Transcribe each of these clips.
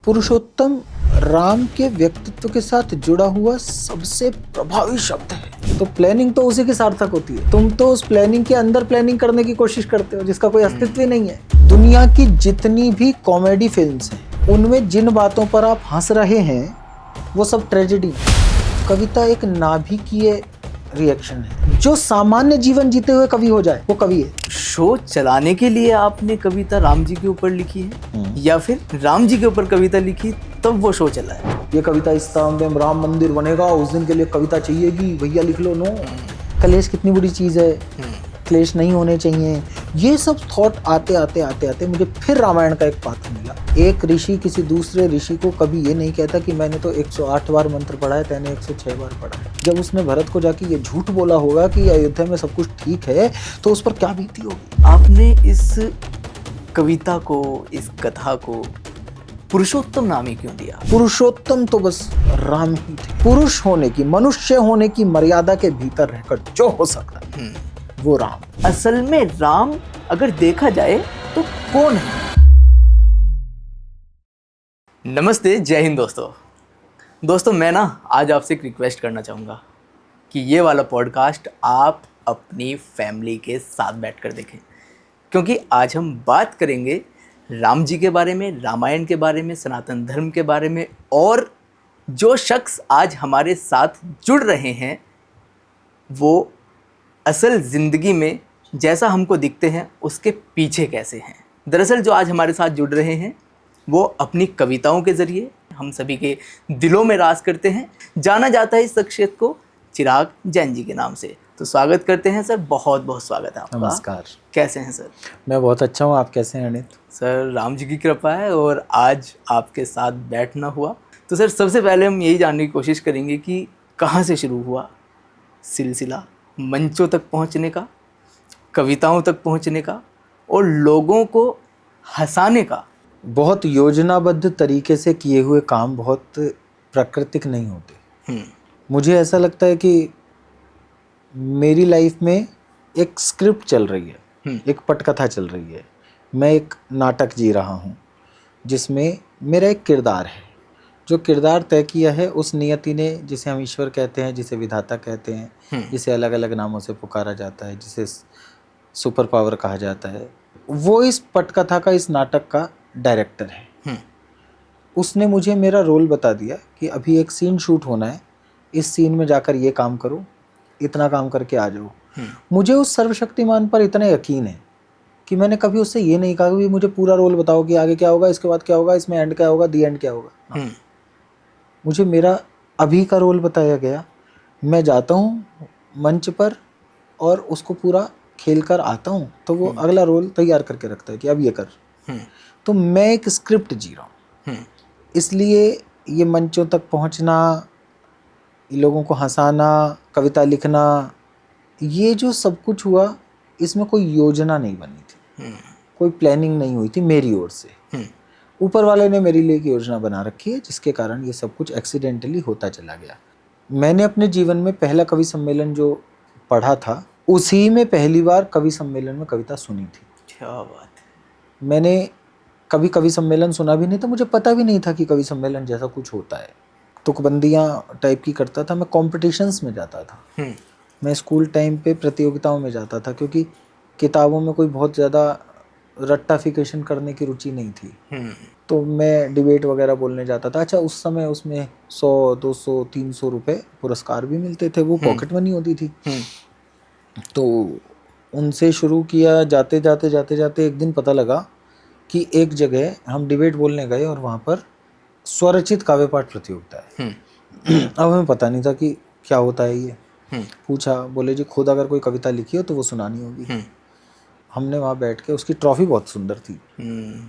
पुरुषोत्तम राम के व्यक्तित्व के साथ जुड़ा हुआ सबसे प्रभावी शब्द है। तो प्लानिंग तो उसी की सार्थक होती है। तुम तो उस प्लानिंग के अंदर प्लानिंग करने की कोशिश करते हो जिसका कोई अस्तित्व ही नहीं है। दुनिया की जितनी भी कॉमेडी फिल्म्स हैं उनमें जिन बातों पर आप हंस रहे हैं वो सब ट्रेजेडी। कविता एक नाभिकीय रिएक्शन है। जो सामान्य जीवन जीते हुए कवि हो जाए वो कवि है। शो चलाने के लिए आपने कविता राम जी के ऊपर लिखी है या फिर राम जी के ऊपर कविता लिखी तब वो शो चला है? ये कविता इस तरह में राम मंदिर बनेगा, उस दिन के लिए कविता चाहिएगी, भैया लिख लो। नो, कलेश कितनी बुरी चीज़ है, क्लेश नहीं होने चाहिए। ये सब थॉट आते आते मुझे फिर रामायण का एक पात्र मिला। एक ऋषि किसी दूसरे ऋषि को कभी ये नहीं कहता कि मैंने तो 108 बार मंत्र पढ़ा है, तैने 106 बार पढ़ा है। जब उसने भरत को जाके ये झूठ बोला होगा कि अयोध्या में सब कुछ ठीक है तो उस पर क्या बीती होगी। आपने इस कविता को, इस कथा को पुरुषोत्तम नाम ही क्यों दिया? पुरुषोत्तम तो बस राम ही थे। पुरुष होने की, मनुष्य होने की मर्यादा के भीतर रहकर जो हो सकता है वो राम। असल में राम अगर देखा जाए तो कौन है? नमस्ते, जय हिंद दोस्तों मैं ना आज आपसे एक रिक्वेस्ट करना चाहूँगा कि ये वाला पॉडकास्ट आप अपनी फैमिली के साथ बैठकर देखें, क्योंकि आज हम बात करेंगे राम जी के बारे में, रामायण के बारे में, सनातन धर्म के बारे में, और जो शख्स आज हमारे साथ जुड़ रहे हैं वो असल ज़िंदगी में जैसा हमको दिखते हैं उसके पीछे कैसे हैं। दरअसल जो आज हमारे साथ जुड़ रहे हैं वो अपनी कविताओं के ज़रिए हम सभी के दिलों में राज करते हैं। जाना जाता है इस शख्सियत को चिराग जैन जी के नाम से। तो स्वागत करते हैं सर, बहुत बहुत स्वागत है आपका। नमस्कार। कैसे हैं सर? मैं बहुत अच्छा हूँ, आप कैसे हैं अनित? सर राम जी की कृपा है और आज आपके साथ बैठना हुआ। तो सर सबसे पहले हम यही जानने की कोशिश करेंगे कि कहाँ से शुरू हुआ सिलसिला मंचों तक पहुँचने का, कविताओं तक पहुँचने का और लोगों को हंसाने का। बहुत योजनाबद्ध तरीके से किए हुए काम बहुत प्राकृतिक नहीं होते। मुझे ऐसा लगता है कि मेरी लाइफ में एक स्क्रिप्ट चल रही है, एक पटकथा चल रही है। मैं एक नाटक जी रहा हूँ जिसमें मेरा एक किरदार है। जो किरदार तय किया है उस नियति ने, जिसे हम ईश्वर कहते हैं, जिसे विधाता कहते हैं, जिसे अलग अलग नामों से पुकारा जाता है, जिसे सुपर पावर कहा जाता है, वो इस पटकथा का, इस नाटक का डायरेक्टर है। उसने मुझे मेरा रोल बता दिया कि अभी एक सीन शूट होना है, इस सीन में जाकर ये काम करो, इतना काम करके आ जाओ। मुझे उस सर्वशक्तिमान पर इतना यकीन है कि मैंने कभी उससे ये नहीं कहा कि मुझे पूरा रोल बताओ कि आगे क्या होगा, इसके बाद क्या होगा, इसमें एंड क्या होगा, दी एंड क्या होगा। मुझे मेरा अभी का रोल बताया गया, मैं जाता हूँ मंच पर और उसको पूरा खेल कर आता हूँ तो वो अगला रोल तैयार करके रखता है कि अब ये कर। तो मैं एक स्क्रिप्ट जी रहा हूँ, इसलिए ये मंचों तक पहुँचना, लोगों को हंसाना, कविता लिखना, ये जो सब कुछ हुआ इसमें कोई योजना नहीं बनी थी, कोई प्लानिंग नहीं हुई थी मेरी ओर से। ऊपर वाले ने मेरे लिए एक योजना बना रखी है जिसके कारण ये सब कुछ एक्सीडेंटली होता चला गया। मैंने अपने जीवन में पहला कवि सम्मेलन जो पढ़ा था उसी में पहली बार कवि सम्मेलन में कविता सुनी थी। क्या बात है। मैंने कभी कवि सम्मेलन सुना भी नहीं था, मुझे पता भी नहीं था कि कवि सम्मेलन जैसा कुछ होता है। तुकबंदियाँ टाइप की करता था मैं, कॉम्पिटिशन्स में जाता था। मैं स्कूल टाइम पे प्रतियोगिताओं में जाता था क्योंकि किताबों में कोई बहुत ज़्यादा रट्टाफिकेशन करने की रुचि नहीं थी। तो मैं डिबेट वगैरह बोलने जाता था। अच्छा, उस समय उसमें 100, 200, 300 रुपये पुरस्कार भी मिलते थे, वो पॉकेट मनी होती थी। तो उनसे शुरू किया, जाते जाते एक दिन पता लगा कि एक जगह हम डिबेट बोलने गए और वहाँ पर स्वरचित काव्य पाठ प्रतियोगिता है। अब हमें पता नहीं था कि क्या होता है ये। पूछा, बोले जी खुद अगर कोई कविता लिखी हो तो वो सुनानी होगी। हमने वहाँ बैठ के, उसकी ट्रॉफी बहुत सुंदर थी,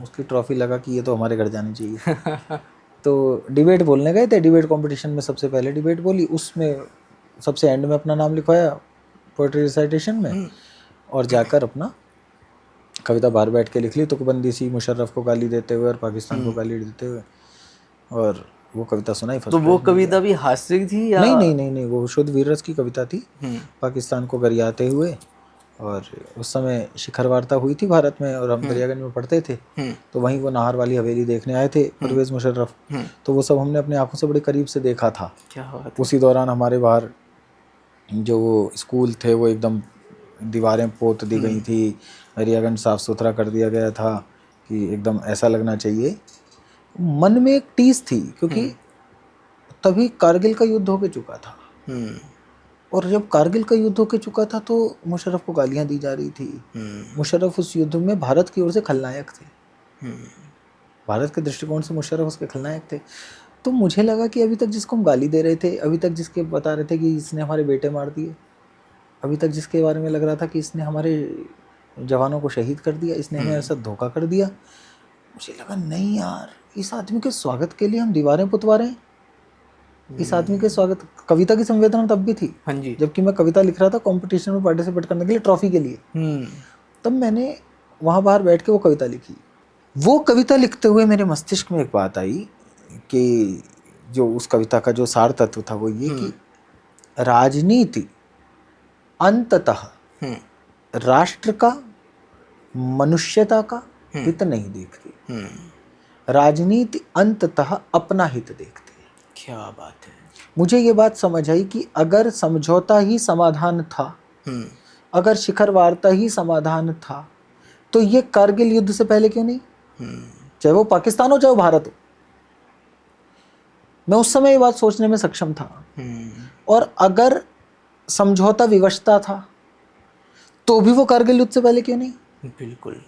उसकी ट्रॉफी लगा कि ये तो हमारे घर जानी चाहिए। तो डिबेट बोलने गए थे, डिबेट कंपटीशन में सबसे पहले डिबेट बोली, उसमें सबसे एंड में अपना नाम लिखवाया पोएट्री रिसाइटेशन में और जाकर अपना कविता बाहर बैठ के लिख ली, तुकबंदी सी मुशर्रफ को गाली देते हुए और पाकिस्तान को गाली देते हुए, और वो कविता सुनाई। तो वो कविता भी हास्य थी या? नहीं, वो शुद्ध वीर रस की कविता थी, पाकिस्तान को गरियाते हुए और उस समय शिखर वार्ता हुई थी भारत में और हम दरियागंज में पढ़ते थे, तो वहीं वो नाहर वाली हवेली देखने आए थे परवेज़ मुशर्रफ, तो वो सब हमने अपनी आंखों से बड़े करीब से देखा था। क्या बात है। उसी दौरान हमारे बाहर जो वो स्कूल थे वो एकदम दीवारें पोत दी गई थी, दरियागंज साफ़ सुथरा कर दिया गया था कि एकदम ऐसा लगना चाहिए। मन में एक टीस थी क्योंकि तभी कारगिल का युद्ध होके चुका था, और जब कारगिल का युद्ध होके चुका था तो मुशर्रफ को गालियां दी जा रही थी। मुशर्रफ उस युद्ध में भारत की ओर से खलनायक थे, भारत के दृष्टिकोण से मुशर्रफ उसके खलनायक थे। तो मुझे लगा कि अभी तक जिसको हम गाली दे रहे थे, अभी तक जिसके बता रहे थे कि इसने हमारे बेटे मार दिए, अभी तक जिसके बारे में लग रहा था कि इसने हमारे जवानों को शहीद कर दिया, इसने हमें ऐसा धोखा कर दिया, मुझे लगा नहीं यार, इस आदमी के स्वागत के लिए हम दीवारें पुतवा रहे हैं। इस आदमी के स्वागत, कविता की संवेदना तब भी थी। हाँ जी। जबकि मैं कविता लिख रहा था कंपटीशन में पार्टिसिपेट करने के लिए, ट्रॉफी के लिए, तब मैंने वहाँ बाहर बैठ के वो कविता लिखी। वो कविता लिखते हुए मेरे मस्तिष्क में एक बात आई कि जो उस कविता का जो सार तत्व था वो ये कि राजनीति अंततः राष्ट्र का, मनुष्यता का हित नहीं देखती, राजनीति अंततः अपना हित देखती। क्या बात है। मुझे ये बात समझ आई कि अगर समझौता ही समाधान था, अगर शिखर वार्ता ही समाधान था, तो ये कारगिल युद्ध से पहले क्यों नहीं? चाहे वो पाकिस्तान हो चाहे वो भारत हो। मैं उस समय ये बात सोचने में सक्षम था। और अगर समझौता विवशता था तो भी वो कारगिल युद्ध से पहले क्यों नहीं? बिल्कुल।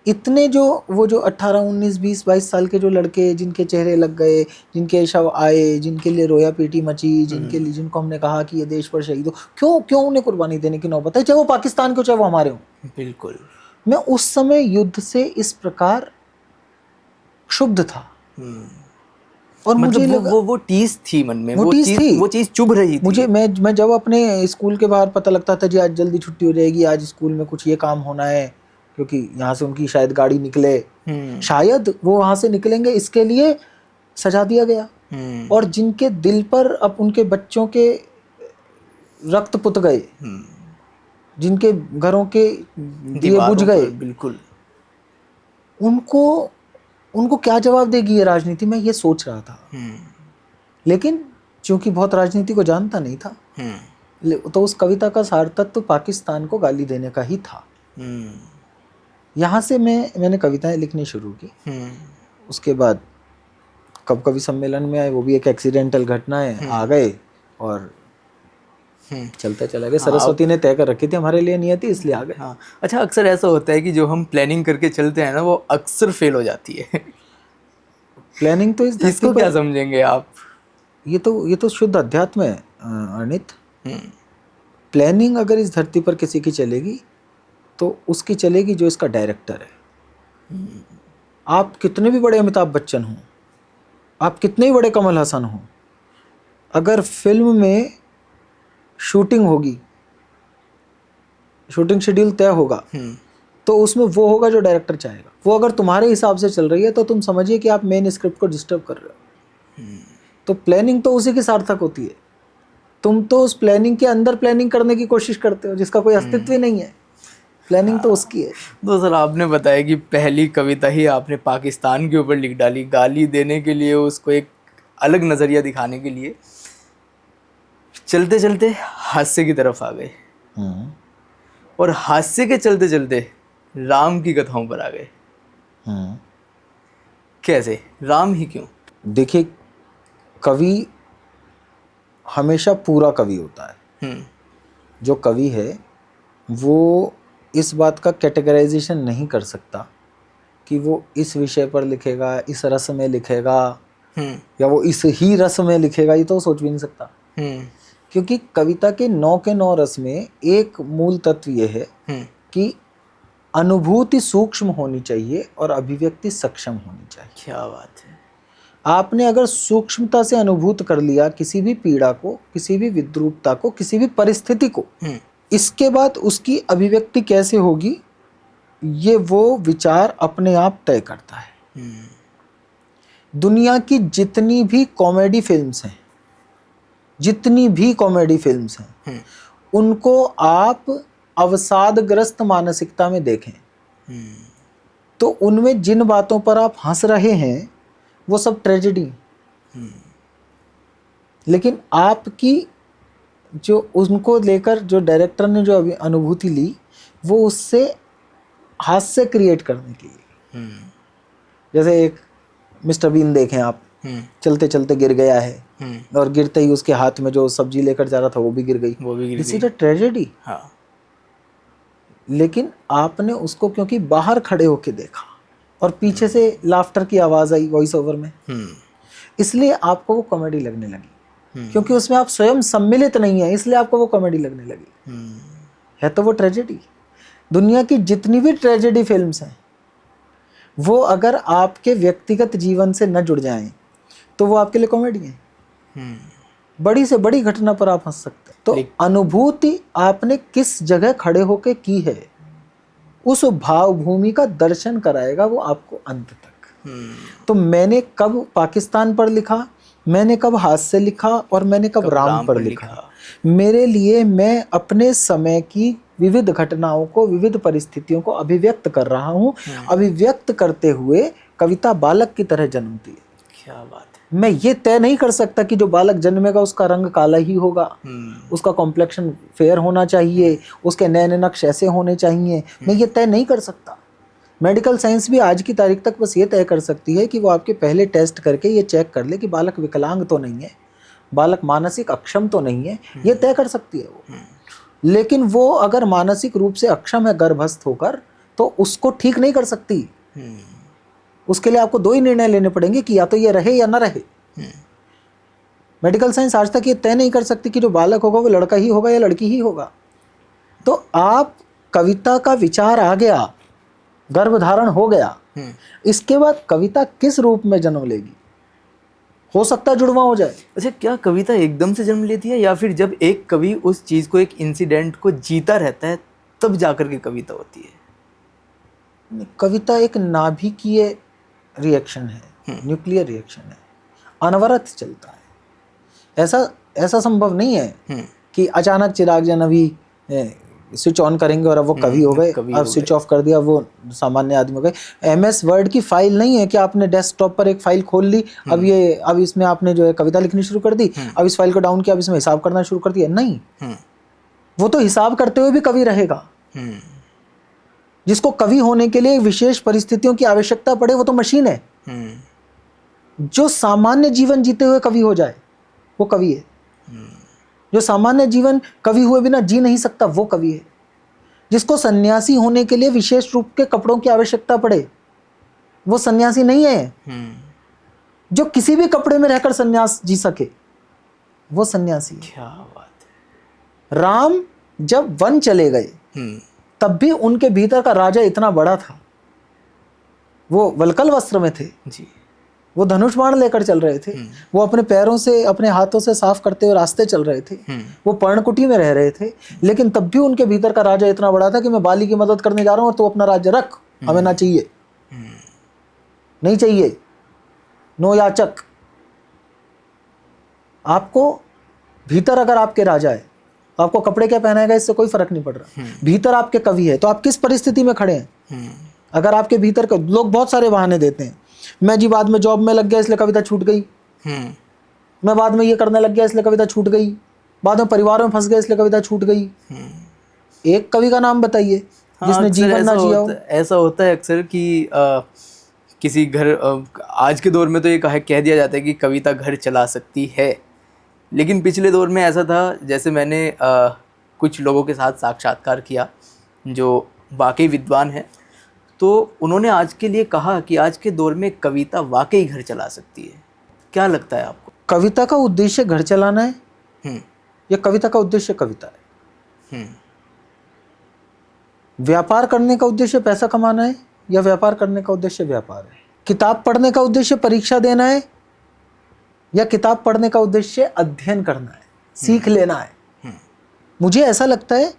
इतने जो वो जो 18, 19, 20, 22 साल के जो लड़के जिनके चेहरे लग गए, जिनके शव आए, जिनके लिए रोया पीटी मची, जिनके लिए, जिनको हमने कहा कि ये देश पर शहीद हो, क्यों उन्हें कुर्बानी देने की नौबत है, चाहे वो पाकिस्तान के हो चाहे वो हमारे हो। बिल्कुल। मैं उस समय युद्ध से इस प्रकार क्षुब्ध था। और मतलब मुझे लगा वो टीस थी मन में, वो टीस थी, वो चीज चुभ रही थी मुझे। मैं जब अपने स्कूल के बाहर पता लगता था जी आज जल्दी छुट्टी हो जाएगी, आज स्कूल में कुछ ये काम होना है, क्योंकि यहाँ से उनकी शायद गाड़ी निकले, शायद वो वहाँ से निकलेंगे, इसके लिए सजा दिया गया। और जिनके दिल पर अब उनके बच्चों के रक्त पुत गए, जिनके घरों के दिए बुझ गए, बिल्कुल, उनको क्या जवाब देगी ये राजनीति, मैं ये सोच रहा था। लेकिन चूंकि बहुत राजनीति को जानता नहीं था, तो उस कविता का सार तत्व पाकिस्तान को गाली देने का ही था। यहाँ से मैंने कविताएं लिखनी शुरू की। उसके बाद कब कवि सम्मेलन में आए, वो भी एक एक्सीडेंटल घटना है, आ गए और चलते चला गए। सरस्वती ने तय कर रखी थी हमारे लिए नियति, इसलिए आ गए। हाँ। अच्छा, अक्सर ऐसा होता है कि जो हम प्लानिंग करके चलते हैं ना, वो अक्सर फेल हो जाती है। प्लानिंग तो इसको क्या समझेंगे आप? ये तो शुद्ध अध्यात्म है अर्णित। प्लानिंग अगर इस धरती पर किसी की चलेगी तो उसकी चलेगी जो इसका डायरेक्टर है। आप कितने भी बड़े अमिताभ बच्चन हों, आप कितने ही बड़े कमल हसन हों, अगर फिल्म में शूटिंग होगी, शूटिंग शेड्यूल तय होगा, तो उसमें वो होगा जो डायरेक्टर चाहेगा। वो अगर तुम्हारे हिसाब से चल रही है तो तुम समझिए कि आप मेन स्क्रिप्ट को डिस्टर्ब कर रहे हो। तो प्लानिंग तो उसी की सार्थक होती है। तुम तो उस प्लानिंग के अंदर प्लानिंग करने की कोशिश करते हो जिसका कोई अस्तित्व ही नहीं है। प्लानिंग तो उसकी है। तो सर, आपने बताया कि पहली कविता ही आपने पाकिस्तान के ऊपर लिख डाली, गाली देने के लिए, उसको एक अलग नज़रिया दिखाने के लिए। चलते चलते हास्य की तरफ आ गए, और हास्य के चलते चलते राम की कथाओं पर आ गए। कैसे, राम ही क्यों? देखिए, कवि हमेशा पूरा कवि होता है। जो कवि है वो इस बात का कैटेगराइजेशन नहीं कर सकता कि वो इस विषय पर लिखेगा, इस रस में लिखेगा, या वो इस ही रस में लिखेगा, ये तो सोच भी नहीं सकता। क्योंकि कविता के 9 के 9 रस में एक मूल तत्व ये है कि अनुभूति सूक्ष्म होनी चाहिए और अभिव्यक्ति सक्षम होनी चाहिए। क्या बात है। आपने अगर सूक्ष्मता से अनुभूत कर लिया किसी भी पीड़ा को, किसी भी विद्रूपता को, किसी भी परिस्थिति को, इसके बाद उसकी अभिव्यक्ति कैसे होगी ये वो विचार अपने आप तय करता है। दुनिया की जितनी भी कॉमेडी फिल्म्स हैं, जितनी भी कॉमेडी फिल्म्स हैं, उनको आप अवसादग्रस्त मानसिकता में देखें तो उनमें जिन बातों पर आप हंस रहे हैं वो सब ट्रेजेडी, लेकिन आपकी जो उनको लेकर जो डायरेक्टर ने जो अभी अनुभूति ली वो उससे हास्य क्रिएट करने के लिए। जैसे एक मिस्टर बीन देखें आप, चलते चलते गिर गया है और गिरते ही उसके हाथ में जो सब्जी लेकर जा रहा था वो भी गिर गई, दिस इज अ ट्रेजेडी। लेकिन आपने उसको क्योंकि बाहर खड़े होके देखा और पीछे से लाफ्टर की आवाज आई वॉइस ओवर में, इसलिए आपको वो कॉमेडी लगने लगी, क्योंकि उसमें आप स्वयं सम्मिलित नहीं है इसलिए आपको वो कॉमेडी लगने लगी। है तो वो ट्रेजेडी। दुनिया की जितनी भी ट्रेजेडी फिल्म्स हैं वो अगर आपके व्यक्तिगत जीवन से न जुड़ जाएं तो वो आपके लिए कॉमेडी है। बड़ी से बड़ी घटना पर आप हंस सकते हैं। तो अनुभूति आपने किस जगह खड़े होके की है उस भाव भूमि का दर्शन कराएगा वो आपको अंत तक। तो मैंने कब पाकिस्तान पर लिखा, मैंने कब हास्य लिखा और मैंने कब राम पर लिखा। मेरे लिए मैं अपने समय की विविध घटनाओं को, विविध परिस्थितियों को अभिव्यक्त कर रहा हूँ। अभिव्यक्त करते हुए कविता बालक की तरह जन्मती है। क्या बात है। मैं ये तय नहीं कर सकता कि जो बालक जन्मेगा उसका रंग काला ही होगा, उसका कॉम्प्लेक्शन फेयर होना चाहिए, उसके नैन नक्श ऐसे होने चाहिए, मैं ये तय नहीं कर सकता। मेडिकल साइंस भी आज की तारीख तक बस ये तय कर सकती है कि वो आपके पहले टेस्ट करके ये चेक कर ले कि बालक विकलांग तो नहीं है, बालक मानसिक अक्षम तो नहीं है, ये तय कर सकती है वो। लेकिन वो अगर मानसिक रूप से अक्षम है गर्भस्थ होकर तो उसको ठीक नहीं कर सकती। उसके लिए आपको दो ही निर्णय लेने पड़ेंगे कि या तो ये रहे या ना रहे। मेडिकल साइंस आज तक ये तय नहीं कर सकती कि जो बालक होगा वो लड़का ही होगा या लड़की ही होगा। तो आप कविता का विचार आ गया, गर्भधारण हो गया, इसके बाद कविता किस रूप में जन्म लेगी, हो सकता है जुड़वा हो जाए। अच्छा, क्या कविता एकदम से जन्म लेती है या फिर जब एक कवि उस चीज को, एक इंसिडेंट को जीता रहता है तब जाकर के कविता होती है? कविता एक नाभिकीय रिएक्शन है, न्यूक्लियर रिएक्शन है, अनवरत चलता है। ऐसा संभव नहीं है कि अचानक चिराग जन अभी स्विच ऑन करेंगे और अब वो कवि हो गए, अब स्विच ऑफ कर दिया वो सामान्य आदमी हो गए। MS वर्ड की फाइल नहीं है कि आपने डेस्कटॉप पर एक फाइल खोल ली, अब इसमें आपने जो है कविता लिखनी शुरू कर दी, अब इस फाइल को डाउन किया, अब इसमें हिसाब करना शुरू कर दिया। नहीं, वो तो हिसाब करते हुए भी कवि रहेगा। जिसको कवि होने के लिए विशेष परिस्थितियों की आवश्यकता पड़े वो तो मशीन है। जो सामान्य जीवन जीते हुए कवि हो जाए वो कवि है। जो सामान्य जीवन कवि हुए बिना जी नहीं सकता वो कवि है। जिसको सन्यासी होने के लिए विशेष रूप के कपड़ों की आवश्यकता पड़े वो सन्यासी नहीं है। जो किसी भी कपड़े में रहकर सन्यास जी सके वो सन्यासी है। क्या बात है। राम जब वन चले गए तब भी उनके भीतर का राजा इतना बड़ा था, वो वल्कल वस्त्र में थे जी, वो धनुष बाण लेकर चल रहे थे, वो अपने पैरों से, अपने हाथों से साफ करते हुए रास्ते चल रहे थे, वो पर्णकुटी में रह रहे थे, लेकिन तब भी उनके भीतर का राजा इतना बड़ा था कि मैं बाली की मदद करने जा रहा हूं और तू अपना राज्य रख, हमें ना चाहिए, नहीं चाहिए, नो याचक। आपको भीतर अगर आपके राजा है तो आपको कपड़े क्या पहनाएगा इससे कोई फर्क नहीं पड़ रहा। भीतर आपके कवि है तो आप किस परिस्थिति में खड़े हैं। अगर आपके भीतर का, लोग बहुत सारे बहाने देते हैं, मैं जी बाद में जॉब में लग गया इसलिए कविता छूट गई, मैं बाद में ये करने लग गया इसलिए कविता छूट गई, बाद में परिवार में फंस गया इसलिए कविता छूट गई। एक कवि का नाम बताइए जिसने जीवन ना जिया हो। ऐसा होता है अक्सर कि किसी घर, आज के दौर में तो ये कह दिया जाता है कि कविता घर चला सकती है, लेकिन पिछले दौर में ऐसा था, जैसे मैंने कुछ लोगों के साथ साक्षात्कार किया जो वाकई विद्वान हैं, तो उन्होंने आज के लिए कहा कि आज के दौर में कविता वाकई घर चला सकती है। क्या लगता है आपको? कविता का उद्देश्य घर चलाना है या कविता का उद्देश्य कविता है? व्यापार करने का उद्देश्य पैसा कमाना है या व्यापार करने का उद्देश्य व्यापार है? किताब पढ़ने का उद्देश्य परीक्षा देना है या किताब पढ़ने का उद्देश्य अध्ययन करना है, सीख लेना है? मुझे ऐसा लगता है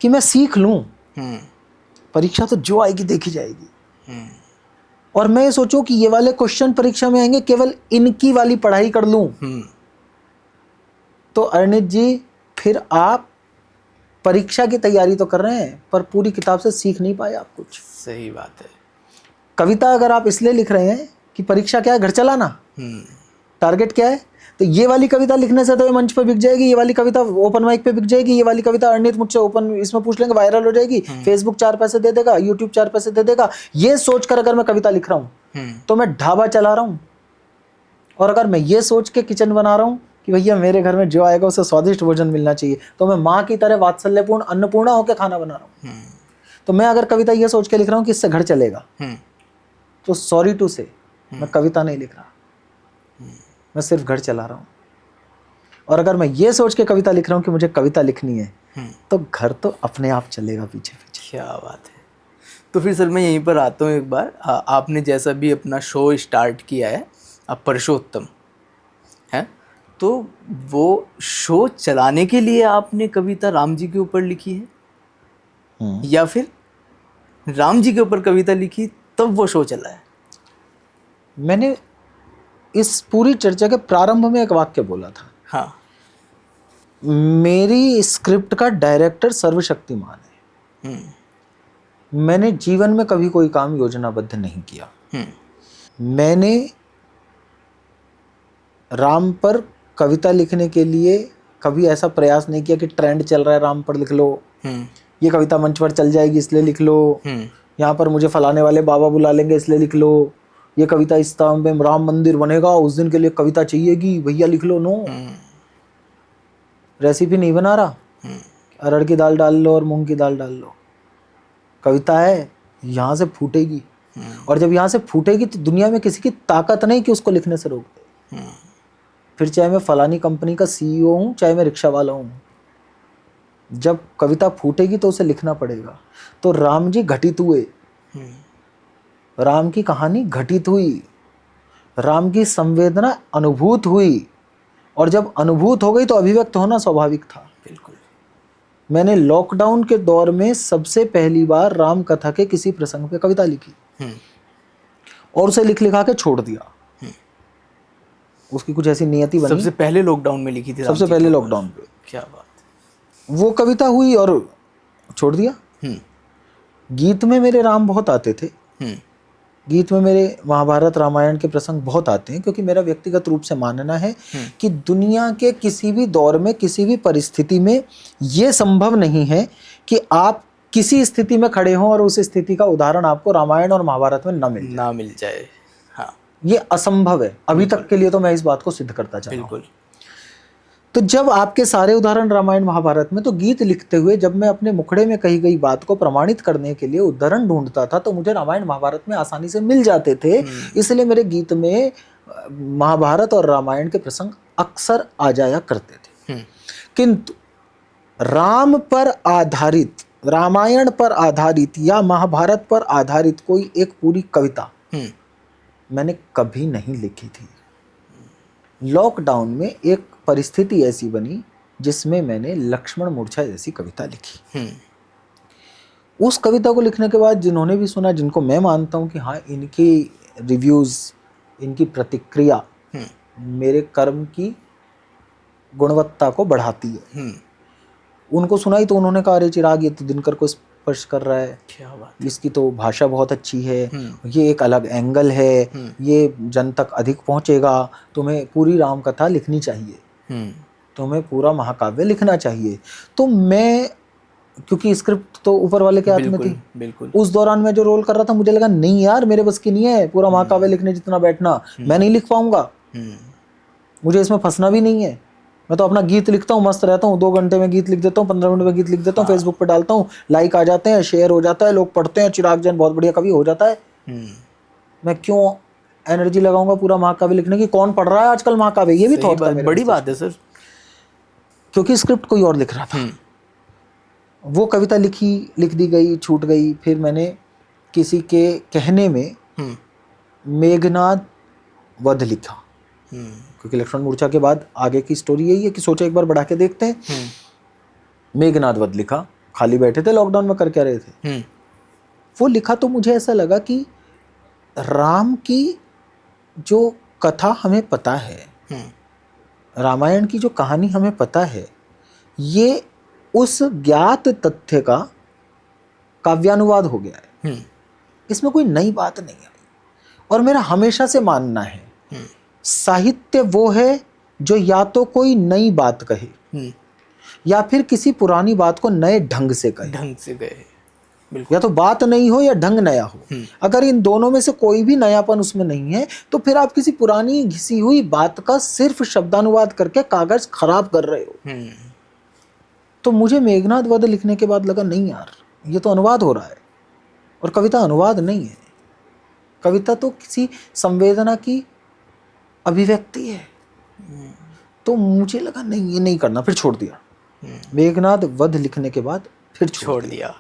कि मैं सीख लूं, परीक्षा तो जो आएगी देखी जाएगी, और मैं ये सोचूं कि ये वाले क्वेश्चन परीक्षा में आएंगे, केवल इनकी वाली पढ़ाई कर लूं। तो अर्णित जी, फिर आप परीक्षा की तैयारी तो कर रहे हैं पर पूरी किताब से सीख नहीं पाए आप कुछ। सही बात है। कविता अगर आप इसलिए लिख रहे हैं कि परीक्षा क्या है, घर चलाना, टारगेट क्या है, तो ये वाली कविता लिखने से तो ये मंच पे बिक जाएगी, ये वाली कविता ओपन माइक पे बिक जाएगी, ये वाली कविता अर्नित मुझसे ओपन इसमें पूछ लेंगे, वायरल हो जाएगी, फेसबुक 4 पैसे दे देगा, यूट्यूब 4 पैसे दे देगा। ये सोचकर अगर मैं कविता लिख रहा हूँ तो मैं ढाबा चला रहा हूँ। और अगर मैं ये सोच के किचन बना रहा हूँ कि भैया मेरे घर में जो आएगा उसे स्वादिष्ट भोजन मिलना चाहिए, तो मैं माँ की तरह वात्सल्यपूर्ण अन्नपूर्णा होकर खाना बना रहा हूँ। तो मैं अगर कविता ये सोच के लिख रहा हूँ कि इससे घर चलेगा, तो सॉरी टू से मैं कविता नहीं लिख रहा, मैं सिर्फ घर चला रहा हूँ। और अगर मैं ये सोच के कविता लिख रहा हूँ कि मुझे कविता लिखनी है, तो घर तो अपने आप चलेगा पीछे पीछे। क्या बात है। तो फिर सर मैं यहीं पर आता हूँ एक बार। आपने जैसा भी अपना शो स्टार्ट किया है, अब परशोत्तम है, तो वो शो चलाने के लिए आपने कविता राम जी के ऊपर लिखी है या फिर राम जी के ऊपर कविता लिखी तब वो शो चला है? मैंने इस पूरी चर्चा के प्रारंभ में एक वाक्य बोला था। हाँ। मेरी स्क्रिप्ट का डायरेक्टर सर्वशक्तिमान है। मैंने जीवन में कभी कोई काम योजनाबद्ध नहीं किया। मैंने राम पर कविता लिखने के लिए कभी ऐसा प्रयास नहीं किया कि ट्रेंड चल रहा है राम पर लिख लो, ये कविता मंच पर चल जाएगी इसलिए लिख लो, यहाँ पर मुझे फलाने वाले बाबा बुला लेंगे इसलिए लिख लो, ये कविता इस स्थान में राम मंदिर बनेगा उस दिन के लिए कविता चाहिएगी भैया लिख लो। नो, रेसिपी नहीं बना रहा, अरहर की दाल डाल लो और मूंग की दाल डाल लो, कविता है यहाँ से फूटेगी। और जब यहाँ से फूटेगी तो दुनिया में किसी की ताकत नहीं कि उसको लिखने से रोक दे। फिर चाहे मैं फलानी कंपनी का CEO हूँ, चाहे मैं रिक्शा वाला हूँ, जब कविता फूटेगी तो उसे लिखना पड़ेगा। तो राम जी घटित हुए, राम की कहानी घटित हुई, राम की संवेदना अनुभूत हुई, और जब अनुभूत हो गई तो अभिव्यक्त होना स्वाभाविक था। बिल्कुल। मैंने लॉकडाउन के दौर में सबसे पहली बार राम कथा के किसी प्रसंग पे कविता लिखी और उसे लिख लिखा के छोड़ दिया। उसकी कुछ ऐसी नियति बनी। सबसे पहले लॉकडाउन में लिखी थी? सबसे पहले लॉकडाउन पे। क्या बात। वो कविता हुई और छोड़ दिया। गीत में मेरे राम बहुत आते थे, गीत में मेरे महाभारत रामायण के प्रसंग बहुत आते हैं, क्योंकि मेरा व्यक्तिगत रूप से मानना है कि दुनिया के किसी भी दौर में किसी भी परिस्थिति में ये संभव नहीं है कि आप किसी स्थिति में खड़े हों और उस स्थिति का उदाहरण आपको रामायण और महाभारत में ना मिल जाए। हाँ, ये असंभव है। अभी तक के लिए तो मैं इस बात को सिद्ध करता चला हूं। बिल्कुल। तो जब आपके सारे उदाहरण रामायण महाभारत में, तो गीत लिखते हुए जब मैं अपने मुखड़े में कही गई बात को प्रमाणित करने के लिए उदाहरण ढूंढता था तो मुझे रामायण महाभारत में आसानी से मिल जाते थे। इसलिए मेरे गीत में महाभारत और रामायण के प्रसंग अक्सर आ जाया करते थे। किंतु राम पर आधारित, रामायण पर आधारित या महाभारत पर आधारित कोई एक पूरी कविता मैंने कभी नहीं लिखी थी। लॉकडाउन में एक परिस्थिति ऐसी बनी जिसमें मैंने लक्ष्मण मूर्छा जैसी कविता लिखी। उस कविता को लिखने के बाद जिन्होंने भी सुना, जिनको मैं मानता हूँ कि हाँ इनकी रिव्यूज़, इनकी प्रतिक्रिया मेरे कर्म की गुणवत्ता को बढ़ाती है, उनको सुनाई तो उन्होंने कहा अरे चिराग ये तो दिनकर को स्पर्श कर रहा है, क्या बात, इसकी तो भाषा बहुत अच्छी है, ये एक अलग एंगल है, ये जन तक अधिक पहुँचेगा, तुम्हें पूरी राम कथा लिखनी चाहिए, तुम्हें पूरा महाकाव्य लिखना चाहिए। तो मैं, क्योंकि स्क्रिप्ट तो ऊपर वाले के हाथ में थी, बिल्कुल। उस दौरान मैं जो रोल कर रहा था मुझे लगा नहीं यार मेरे बस की नहीं है पूरा महाकाव्य लिखने जितना बैठना, मैं नहीं लिख पाऊंगा, मुझे इसमें फंसना भी नहीं है। मैं तो अपना गीत लिखता हूँ, मस्त रहता हूँ, 2 घंटे में गीत लिख देता हूँ, 15 मिनट में गीत लिख देता हूँ, फेसबुक पे डालता हूँ, लाइक आ जाते हैं, शेयर हो जाता है, लोग पढ़ते हैं, चिराग जैन बहुत बढ़िया कवि हो जाता है। मैं क्यों एनर्जी लगाऊंगा पूरा महाकाव्य लिखने की? कौन पढ़ रहा है आजकल महाकाव्य? ये भी थॉट था, बड़ी बात है सर। क्योंकि स्क्रिप्ट कोई और लिख रहा था। वो कविता लिख दी गई, छूट गई। फिर मैंने किसी के कहने में मेघनाद वध लिखा, क्योंकि लक्ष्मण मूर्छा के बाद आगे की स्टोरी यही है कि सोचा एक बार बढ़ा के देखते हैं। मेघनाद वध लिखा, खाली बैठे थे लॉकडाउन में, कर क्या रहे थे। वो लिखा तो मुझे ऐसा लगा कि राम की जो कथा हमें पता है, रामायण की जो कहानी हमें पता है, ये उस ज्ञात तथ्य का काव्यानुवाद हो गया है। इसमें कोई नई बात नहीं आई। और मेरा हमेशा से मानना है साहित्य वो है जो या तो कोई नई बात कहे या फिर किसी पुरानी बात को नए ढंग से कहे। या तो बात नई हो या ढंग नया हो। अगर इन दोनों में से कोई भी नयापन उसमें नहीं है तो फिर आप किसी पुरानी घिसी हुई बात का सिर्फ शब्दानुवाद करके कागज खराब कर रहे हो। तो मुझे मेघनाद वध लिखने के बाद लगा नहीं यार, ये तो अनुवाद हो रहा है और कविता अनुवाद नहीं है। कविता तो किसी संवेदना की अभिव्यक्ति है। तो मुझे लगा नहीं, ये नहीं करना, फिर छोड़ दिया। मेघनाद वध लिखने के बाद फिर छोड़ दिया।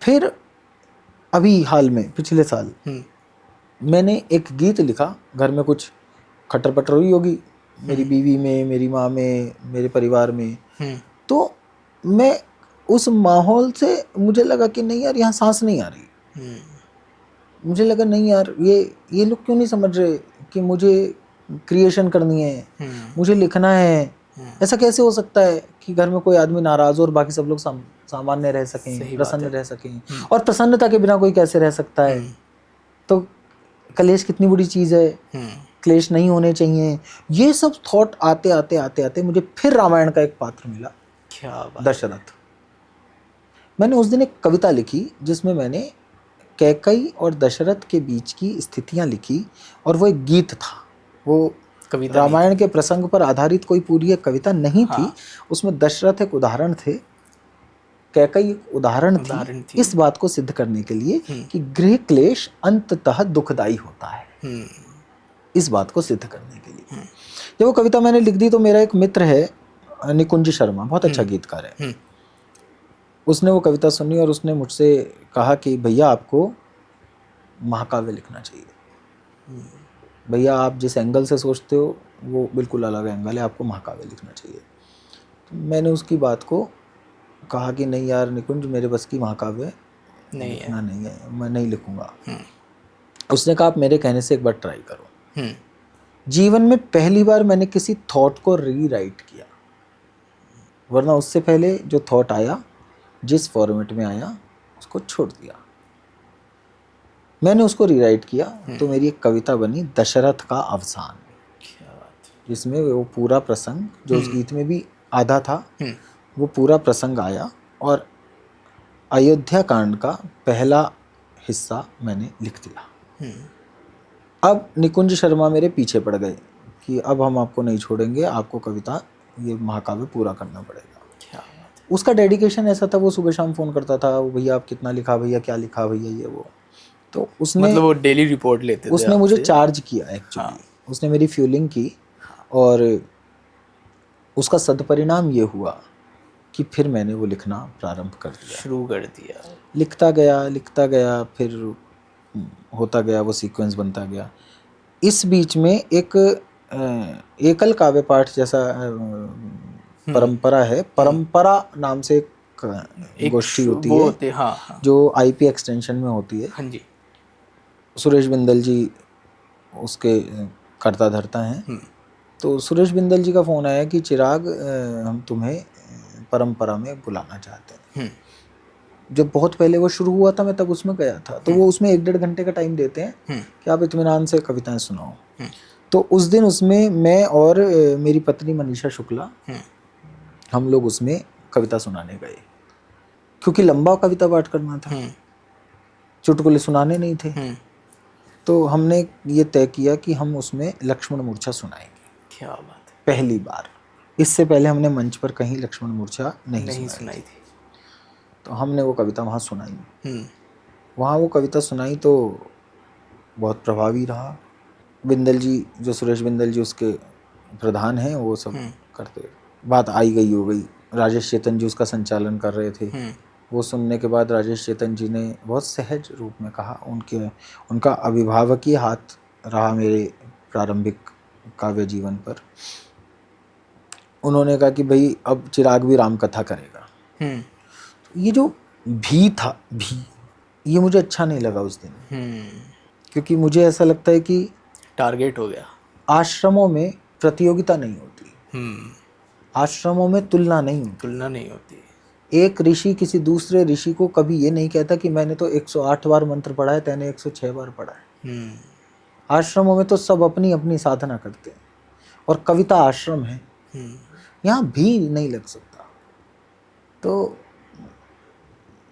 फिर अभी हाल में पिछले साल मैंने एक गीत लिखा। घर में कुछ खट्टर पटर हुई होगी, मेरी बीवी में, मेरी माँ में, मेरे परिवार में। तो मैं उस माहौल से मुझे लगा कि नहीं यार, यहाँ सांस नहीं आ रही। मुझे लगा नहीं यार, ये लोग क्यों नहीं समझ रहे कि मुझे क्रिएशन करनी है, मुझे लिखना है। ऐसा कैसे हो सकता है कि घर में कोई आदमी नाराज हो और बाकी सब लोग सामान्य रह सकें, प्रसन्न रह सकें। और प्रसन्नता के बिना कोई कैसे रह सकता है। तो कलेश कितनी बुरी चीज़ है, क्लेश नहीं होने चाहिए। ये सब थॉट आते आते आते आते मुझे फिर रामायण का एक पात्र मिला, दशरथ। मैंने उस दिन एक कविता लिखी जिसमें मैंने कैकई और दशरथ के बीच की स्थितियां लिखी और वो एक गीत था। वो कविता रामायण के प्रसंग पर आधारित कोई पूरी एक कविता नहीं थी। उसमें दशरथ एक उदाहरण थे, कैकई एक उदाहरण थी इस बात को सिद्ध करने के लिए कि गृह क्लेश अंततः दुखदायी होता है। इस बात को सिद्ध करने के लिए जब वो कविता मैंने लिख दी तो मेरा एक मित्र है निकुंज शर्मा, बहुत अच्छा गीतकार है। उसने वो कविता सुनी और उसने मुझसे कहा कि भैया आपको महाकाव्य लिखना चाहिए। भैया आप जिस एंगल से सोचते हो वो बिल्कुल अलग एंगल है, आपको महाकाव्य लिखना चाहिए। तो मैंने उसकी बात को कहा कि नहीं यार निकुंज, मेरे बस की महाकाव्य लिखना नहीं है, मैं नहीं लिखूंगा। उसने कहा आप मेरे कहने से एक बार ट्राई करो। जीवन में पहली बार मैंने किसी थॉट को रीराइट किया, वरना उससे पहले जो थॉट आया जिस फॉर्मेट में आया उसको छोड़ दिया। मैंने उसको रीराइट किया तो मेरी एक कविता बनी दशरथ का अवसान, जिसमें वो पूरा प्रसंग जो उस गीत में भी आधा था वो पूरा प्रसंग आया और अयोध्या कांड का पहला हिस्सा मैंने लिख दिया। अब निकुंज शर्मा मेरे पीछे पड़ गए कि अब हम आपको नहीं छोड़ेंगे, आपको कविता ये महाकाव्य पूरा करना पड़ेगा। उसका डेडिकेशन ऐसा था, वो सुबह शाम फ़ोन करता था, भैया आप कितना लिखा, भैया क्या लिखा, भैया ये वो। तो उसने मतलब वो डेली रिपोर्ट लेते थे, उसने मुझे चार्ज किया एक्चुअली। उसने मेरी फ्यूलिंग की और उसका सदपरिणाम ये हुआ कि फिर मैंने वो लिखना प्रारंभ कर दिया, शुरू कर दिया। लिखता गया, फिर होता गया, वो सीक्वेंस बनता गया। इस बीच में एक एकल काव्य पाठ जैसा परंपरा है, परंपरा नाम से एक गोष्ठी होती है जो आईपी एक्सटेंशन में होती है। हाँ जी। सुरेश बिंदल जी उसके कर्ता धर्ता हैं। तो सुरेश बिंदल जी का फ़ोन आया कि चिराग हम तुम्हें परंपरा में बुलाना चाहते हैं। जब बहुत पहले वो शुरू हुआ था मैं तब उसमें गया था। तो वो उसमें 1-1.5 घंटे का टाइम देते हैं कि आप इत्मीनान से कविताएं सुनाओ। तो उस दिन उसमें मैं और मेरी पत्नी मनीषा शुक्ला हम लोग उसमें कविता सुनाने गए, क्योंकि लंबा कविता पाठ करना था, चुटकुले सुनाने नहीं थे। तो हमने ये तय किया कि हम उसमें लक्ष्मण मूर्छा सुनाएंगे। क्या बात है, पहली बार। इससे पहले हमने मंच पर कहीं लक्ष्मण मूर्छा नहीं सुनाई थी। तो हमने वो कविता वहाँ सुनाई। वहाँ वो कविता सुनाई तो बहुत प्रभावी रहा। बिंदल जी, जो सुरेश बिंदल जी उसके प्रधान हैं, वो सब करते, बात आई गई हो गई। राजेश चेतन जी उसका संचालन कर रहे थे। वो सुनने के बाद राजेश चेतन जी ने बहुत सहज रूप में कहा, उनका अभिभावकीय हाथ रहा मेरे प्रारंभिक काव्य जीवन पर। उन्होंने कहा कि भाई अब चिराग भी राम कथा करेगा। ये जो भी था, ये मुझे अच्छा नहीं लगा उस दिन, क्योंकि मुझे ऐसा लगता है कि टारगेट हो गया। आश्रमों में प्रतियोगिता नहीं होती। आश्रमों में तुलना नहीं होती। तुलना नहीं होती। एक ऋषि किसी दूसरे ऋषि को कभी ये नहीं कहता कि मैंने तो 108 बार मंत्र पढ़ा है, तैने 106 बार पढ़ा है। आश्रमों में तो सब अपनी अपनी साधना करते हैं, और कविता आश्रम है, यहाँ भी नहीं लग सकता। तो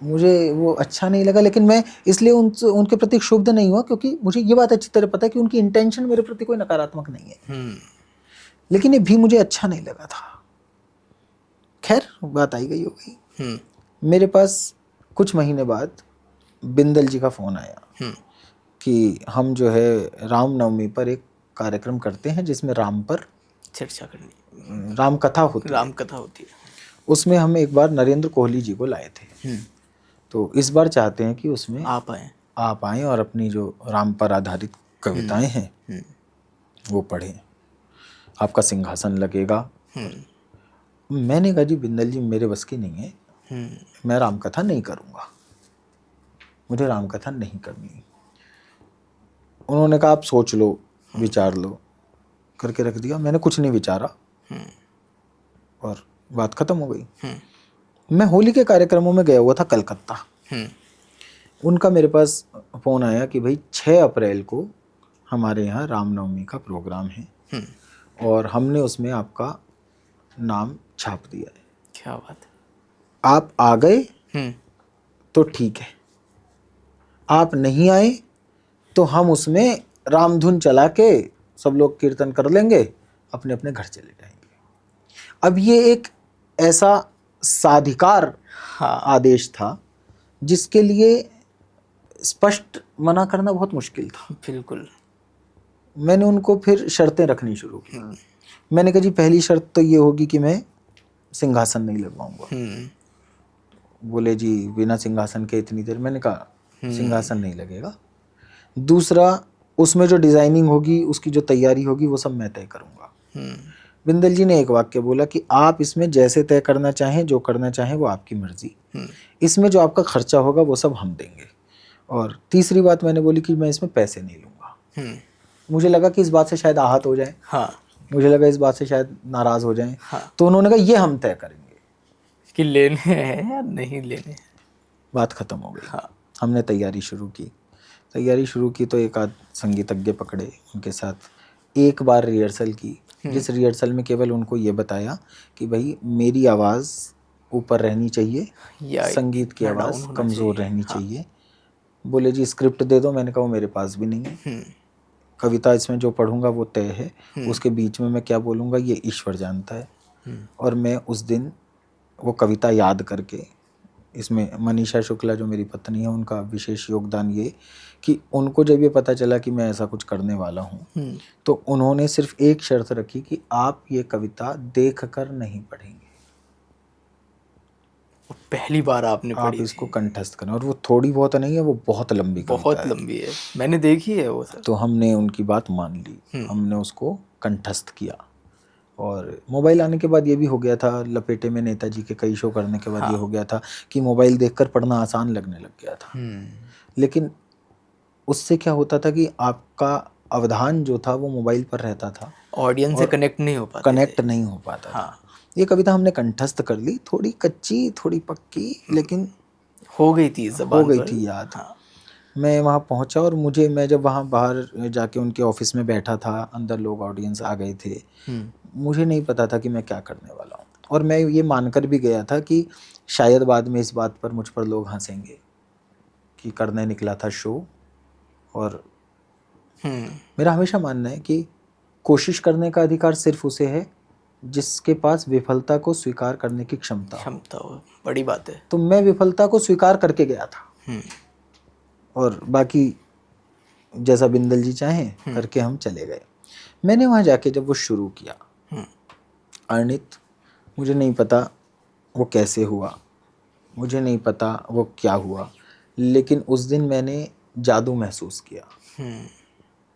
मुझे वो अच्छा नहीं लगा, लेकिन मैं इसलिए उनके प्रति क्षुब्ध नहीं हुआ, क्योंकि मुझे ये बात अच्छी तरह पता है कि उनकी इंटेंशन मेरे प्रति कोई नकारात्मक नहीं है। लेकिन ये भी मुझे अच्छा नहीं लगा था। खैर, बात आई गई हो गई। मेरे पास कुछ महीने बाद बिंदल जी का फोन आया कि हम जो है रामनवमी पर एक कार्यक्रम करते हैं जिसमें राम पर चर्चा करनी, राम कथा होती है। उसमें हम एक बार नरेंद्र कोहली जी को लाए थे। तो इस बार चाहते हैं कि उसमें आप आएं और अपनी जो राम पर आधारित कविताएं हैं वो पढ़ें, आपका सिंहासन लगेगा। मैंने कहा जी बिंदल जी, मेरे बस की नहीं है, मैं राम कथा नहीं करूँगा, मुझे राम कथा नहीं करनी। उन्होंने कहा आप सोच लो, विचार लो, करके रख दिया। मैंने कुछ नहीं विचारा और बात खत्म हो गई। मैं होली के कार्यक्रमों में गया हुआ था कलकत्ता। उनका मेरे पास फ़ोन आया कि भाई 6 अप्रैल को हमारे यहाँ रामनवमी का प्रोग्राम है और हमने उसमें आपका नाम छाप दिया है। क्या बात है। आप आ गए तो ठीक है, आप नहीं आए तो हम उसमें रामधुन चला के सब लोग कीर्तन कर लेंगे, अपने अपने घर चले जाएंगे। अब ये एक ऐसा साधिकार आदेश था जिसके लिए स्पष्ट मना करना बहुत मुश्किल था। बिल्कुल। मैंने उनको फिर शर्तें रखनी शुरू की। मैंने कहा जी पहली शर्त तो ये होगी कि मैं सिंहासन नहीं लगवाऊंगा। बोले जी बिना सिंहासन के इतनी देर। मैंने कहा सिंहासन नहीं लगेगा। दूसरा, उसमें जो डिजाइनिंग होगी, उसकी जो तैयारी होगी, वो सब मैं तय करूंगा। बिंदल जी ने एक वाक्य बोला कि आप इसमें जैसे तय करना चाहें, जो करना चाहें वो आपकी मर्जी, इसमें जो आपका खर्चा होगा वो सब हम देंगे। और तीसरी बात मैंने बोली कि मैं इसमें पैसे नहीं लूंगा। मुझे लगा कि इस बात से शायद आहत हो जाए, मुझे लगा इस बात से शायद नाराज हो जाएं। तो उन्होंने कहा ये हम तय करेंगे कि लेने हैं या नहीं लेने। बात खत्म हो गई। हमने तैयारी शुरू की तो एक आध संगीतज्ञ पकड़े, उनके साथ एक बार रिहर्सल की, जिस रिहर्सल में केवल उनको ये बताया कि भाई मेरी आवाज़ ऊपर रहनी चाहिए, संगीत की आवाज़ कमज़ोर रहनी चाहिए। बोले जी स्क्रिप्ट दे दो। मैंने कहा वो मेरे पास भी नहीं है, कविता इसमें जो पढ़ूंगा वो तय है, उसके बीच में मैं क्या बोलूँगा ये ईश्वर जानता है। और मैं उस दिन वो कविता याद करके, इसमें मनीषा शुक्ला जो मेरी पत्नी है उनका विशेष योगदान ये कि उनको जब ये पता चला कि मैं ऐसा कुछ करने वाला हूँ तो उन्होंने सिर्फ एक शर्त रखी कि आप ये कविता देख कर नहीं पढ़ेंगे, पहली बार आपने आप इसको कंठस्थ करें। और वो थोड़ी बहुत नहीं है, वो बहुत लंबी कविता है, बहुत लंबी है, मैंने देखी है वो सर। तो हमने उनकी बात मान ली, हमने उसको कंठस्थ किया। और मोबाइल आने के बाद ये भी हो गया था, लपेटे में नेताजी के कई शो करने के बाद ये हो गया था कि मोबाइल देखकर पढ़ना आसान लगने लग गया था। लेकिन उससे क्या होता था कि आपका अवधान जो था वो मोबाइल पर रहता था, ऑडियंस से कनेक्ट नहीं हो पाता था। ये कविता हमने कंठस्थ कर ली, थोड़ी कच्ची थोड़ी पक्की, लेकिन हो गई थी याद। मैं वहाँ पहुँचा और मैं जब वहाँ बाहर जाके उनके ऑफिस में बैठा था, अंदर लोग ऑडियंस आ गए थे, मुझे नहीं पता था कि मैं क्या करने वाला हूँ। और मैं ये मानकर भी गया था कि शायद बाद में इस बात पर मुझ पर लोग हंसेंगे कि करने निकला था शो। और मेरा हमेशा मानना है कि कोशिश करने का अधिकार सिर्फ उसे है जिसके पास विफलता को स्वीकार करने की क्षमता हो। बड़ी बात है। तो मैं विफलता को स्वीकार करके गया था और बाकी जैसा बिंदल जी चाहें करके हम चले गए। मैंने वहाँ जाके जब वो शुरू किया, अर्णित, मुझे नहीं पता वो कैसे हुआ, मुझे नहीं पता वो क्या हुआ, लेकिन उस दिन मैंने जादू महसूस किया।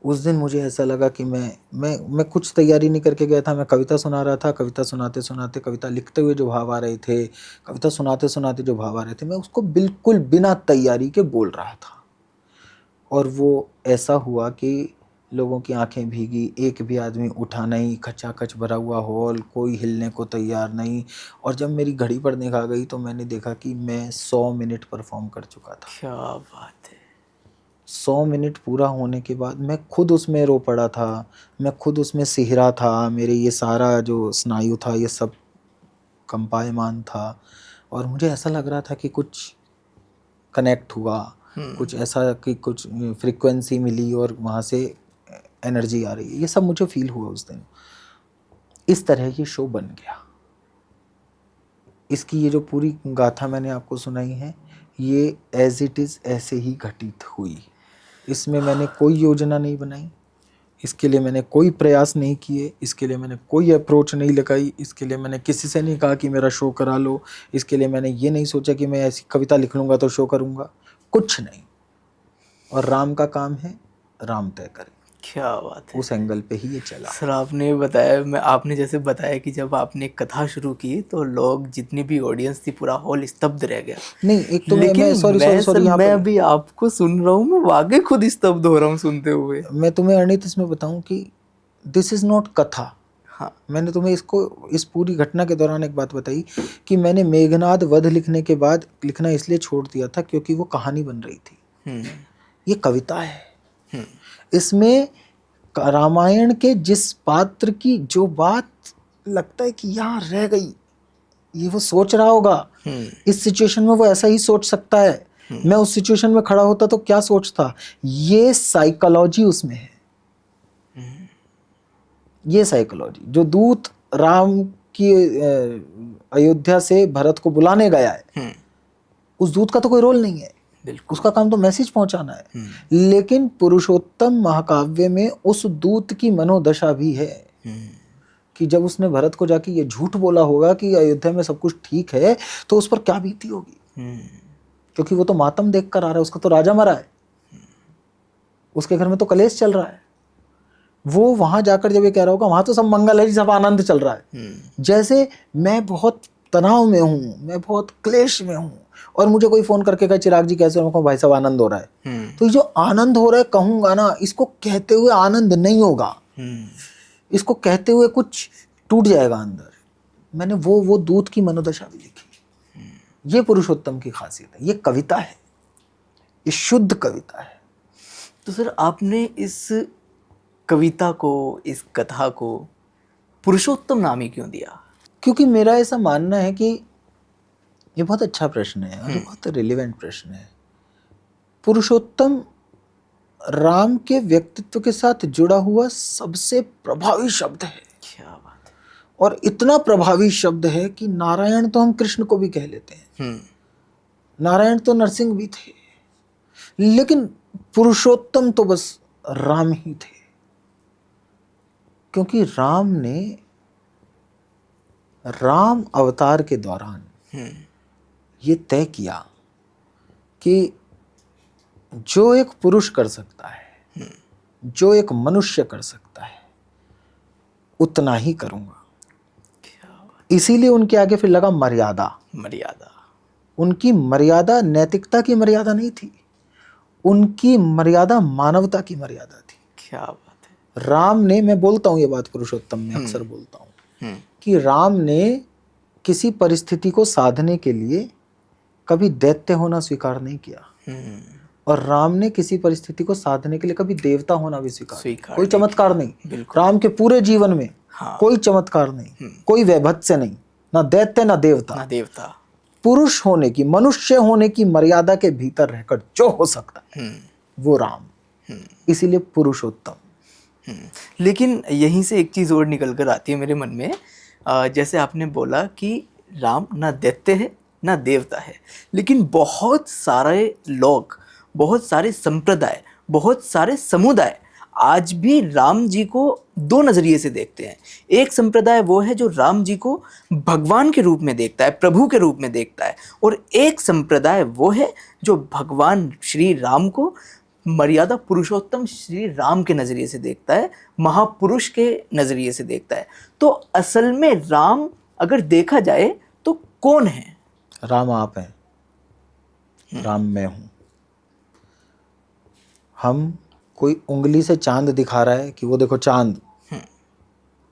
उस दिन मुझे ऐसा लगा कि मैं कुछ तैयारी नहीं करके गया था। मैं कविता सुना रहा था, कविता सुनाते सुनाते, कविता लिखते हुए जो भाव आ रहे थे, कविता सुनाते सुनाते जो भाव आ रहे थे, मैं उसको बिल्कुल बिना तैयारी के बोल रहा था। और वो ऐसा हुआ कि लोगों की आंखें भीगी, एक भी आदमी उठा नहीं, खचाखच भरा हुआ हॉल, कोई हिलने को तैयार नहीं। और जब मेरी घड़ी पर निगाह गई तो मैंने देखा कि मैं 100 मिनट परफॉर्म कर चुका था। क्या बात है। 100 मिनट पूरा होने के बाद मैं खुद उसमें रो पड़ा था, मैं खुद उसमें सिहरा था, मेरे ये सारा जो स्नायु था ये सब कंपायमान था। और मुझे ऐसा लग रहा था कि कुछ कनेक्ट हुआ, कुछ ऐसा कि कुछ फ्रीक्वेंसी मिली और वहाँ से एनर्जी आ रही है। ये सब मुझे फील हुआ उस दिन। इस तरह ये शो बन गया। इसकी ये जो पूरी गाथा मैंने आपको सुनाई है, ये एज इट इज़ ऐसे ही घटित हुई। इसमें मैंने कोई योजना नहीं बनाई, इसके लिए मैंने कोई प्रयास नहीं किए, इसके लिए मैंने कोई अप्रोच नहीं लगाई, इसके लिए मैंने किसी से नहीं कहा कि मेरा शो करा लो, इसके लिए मैंने ये नहीं सोचा कि मैं ऐसी कविता लिख लूँगा तो शो करूँगा, कुछ नहीं। और राम का काम है, राम तय करे। क्या बात है उस एंगल पे ही ये चला। सर। आपने बताया, आपने जैसे बताया कि जब आपने कथा शुरू की तो लोग, जितनी भी ऑडियंस थी, पूरा हॉल स्तब्ध रह गया। नहीं, एक तो लेकिन मैं सॉरी यहाँ मैं पर अभी आपको सुन रहा हूँ, मैं वाकई खुद स्तब्ध हो रहा हूँ सुनते हुए। मैं तुम्हें अर्णित इसमें बताऊं कि दिस इज़ नॉट कथा। हाँ। मैंने तुम्हें इसको इस पूरी घटना के दौरान एक बात बताई कि मैंने मेघनाद वध लिखने के बाद लिखना इसलिए छोड़ दिया था क्योंकि वो कहानी बन रही थी। ये कविता है। इसमें रामायण के जिस पात्र की जो बात लगता है कि यहाँ रह गई, ये वो सोच रहा होगा, इस सिचुएशन में वो ऐसा ही सोच सकता है, मैं उस सिचुएशन में खड़ा होता तो क्या सोचता, ये साइकोलॉजी उसमें है। ये साइकोलॉजी जो दूत राम की अयोध्या से भरत को बुलाने गया है, उस दूत का तो कोई रोल नहीं है, उसका काम तो मैसेज पहुंचाना है। लेकिन पुरुषोत्तम महाकाव्य में उस दूत की मनोदशा भी है कि जब उसने भरत को जाके ये झूठ बोला होगा कि अयोध्या में सब कुछ ठीक है, तो उस पर क्या बीती होगी। क्योंकि वो तो मातम देख कर आ रहा है, उसका तो राजा मरा है, उसके घर में तो कलेश चल रहा है। वो वहां जाकर जब ये कह रहा होगा वहां तो सब मंगल है जी, सब आनंद चल रहा है। जैसे मैं बहुत तनाव में हूँ, मैं बहुत क्लेश में हूँ और मुझे कोई फोन करके कहे चिराग जी कैसे हो, भाई साहब आनंद हो रहा है। तो ये जो आनंद हो रहा है कहूंगा ना, इसको कहते हुए आनंद नहीं होगा, इसको कहते हुए कुछ टूट जाएगा अंदर। मैंने वो दूत की मनोदशा भी लिखी। ये पुरुषोत्तम की खासियत है, ये कविता है, ये शुद्ध कविता है। तो सर आपने इस कविता को, इस कथा को पुरुषोत्तम नाम ही क्यों दिया? क्योंकि मेरा ऐसा मानना है कि ये बहुत अच्छा प्रश्न है और बहुत रिलेवेंट प्रश्न है। पुरुषोत्तम राम के व्यक्तित्व के साथ जुड़ा हुआ सबसे प्रभावी शब्द है। क्या बात है। और इतना प्रभावी शब्द है कि नारायण तो हम कृष्ण को भी कह लेते हैं, नारायण तो नरसिंह भी थे, लेकिन पुरुषोत्तम तो बस राम ही थे। क्योंकि राम अवतार के दौरान ये तय किया कि जो एक पुरुष कर सकता है, जो एक मनुष्य कर सकता है, उतना ही करूंगा। इसीलिए उनके आगे फिर लगा मर्यादा। उनकी मर्यादा नैतिकता की मर्यादा नहीं थी, उनकी मर्यादा मानवता की मर्यादा थी। क्या बात है। राम ने, मैं बोलता हूं ये बात पुरुषोत्तम में अक्सर बोलता हूं कि राम ने किसी परिस्थिति को साधने के लिए कभी दैत्य होना स्वीकार नहीं किया, और राम ने किसी परिस्थिति को साधने के लिए कभी देवता होना भी स्वीकार कोई चमत्कार नहीं। राम के पूरे जीवन में कोई चमत्कार नहीं, कोई वैभत्स्य नहीं, ना दैत्य ना देवता। पुरुष होने की, मनुष्य होने की मर्यादा के भीतर रहकर जो हो सकता है वो राम, इसीलिए पुरुषोत्तम। लेकिन यहीं से एक चीज़ और निकल कर आती है मेरे मन में। जैसे आपने बोला कि राम ना दैत्य है ना देवता है, लेकिन बहुत सारे लोग, बहुत सारे संप्रदाय, बहुत सारे समुदाय आज भी राम जी को दो नज़रिए से देखते हैं। एक संप्रदाय वो है जो राम जी को भगवान के रूप में देखता है, प्रभु के रूप में देखता है, और एक संप्रदाय वो है जो भगवान श्री राम को मर्यादा पुरुषोत्तम श्री राम के नज़रिए से देखता है, महापुरुष के नज़रिए से देखता है। तो असल में राम अगर देखा जाए तो कौन है? राम आप हैं, राम मैं हूं। हम कोई उंगली से चांद दिखा रहा है कि वो देखो चांद,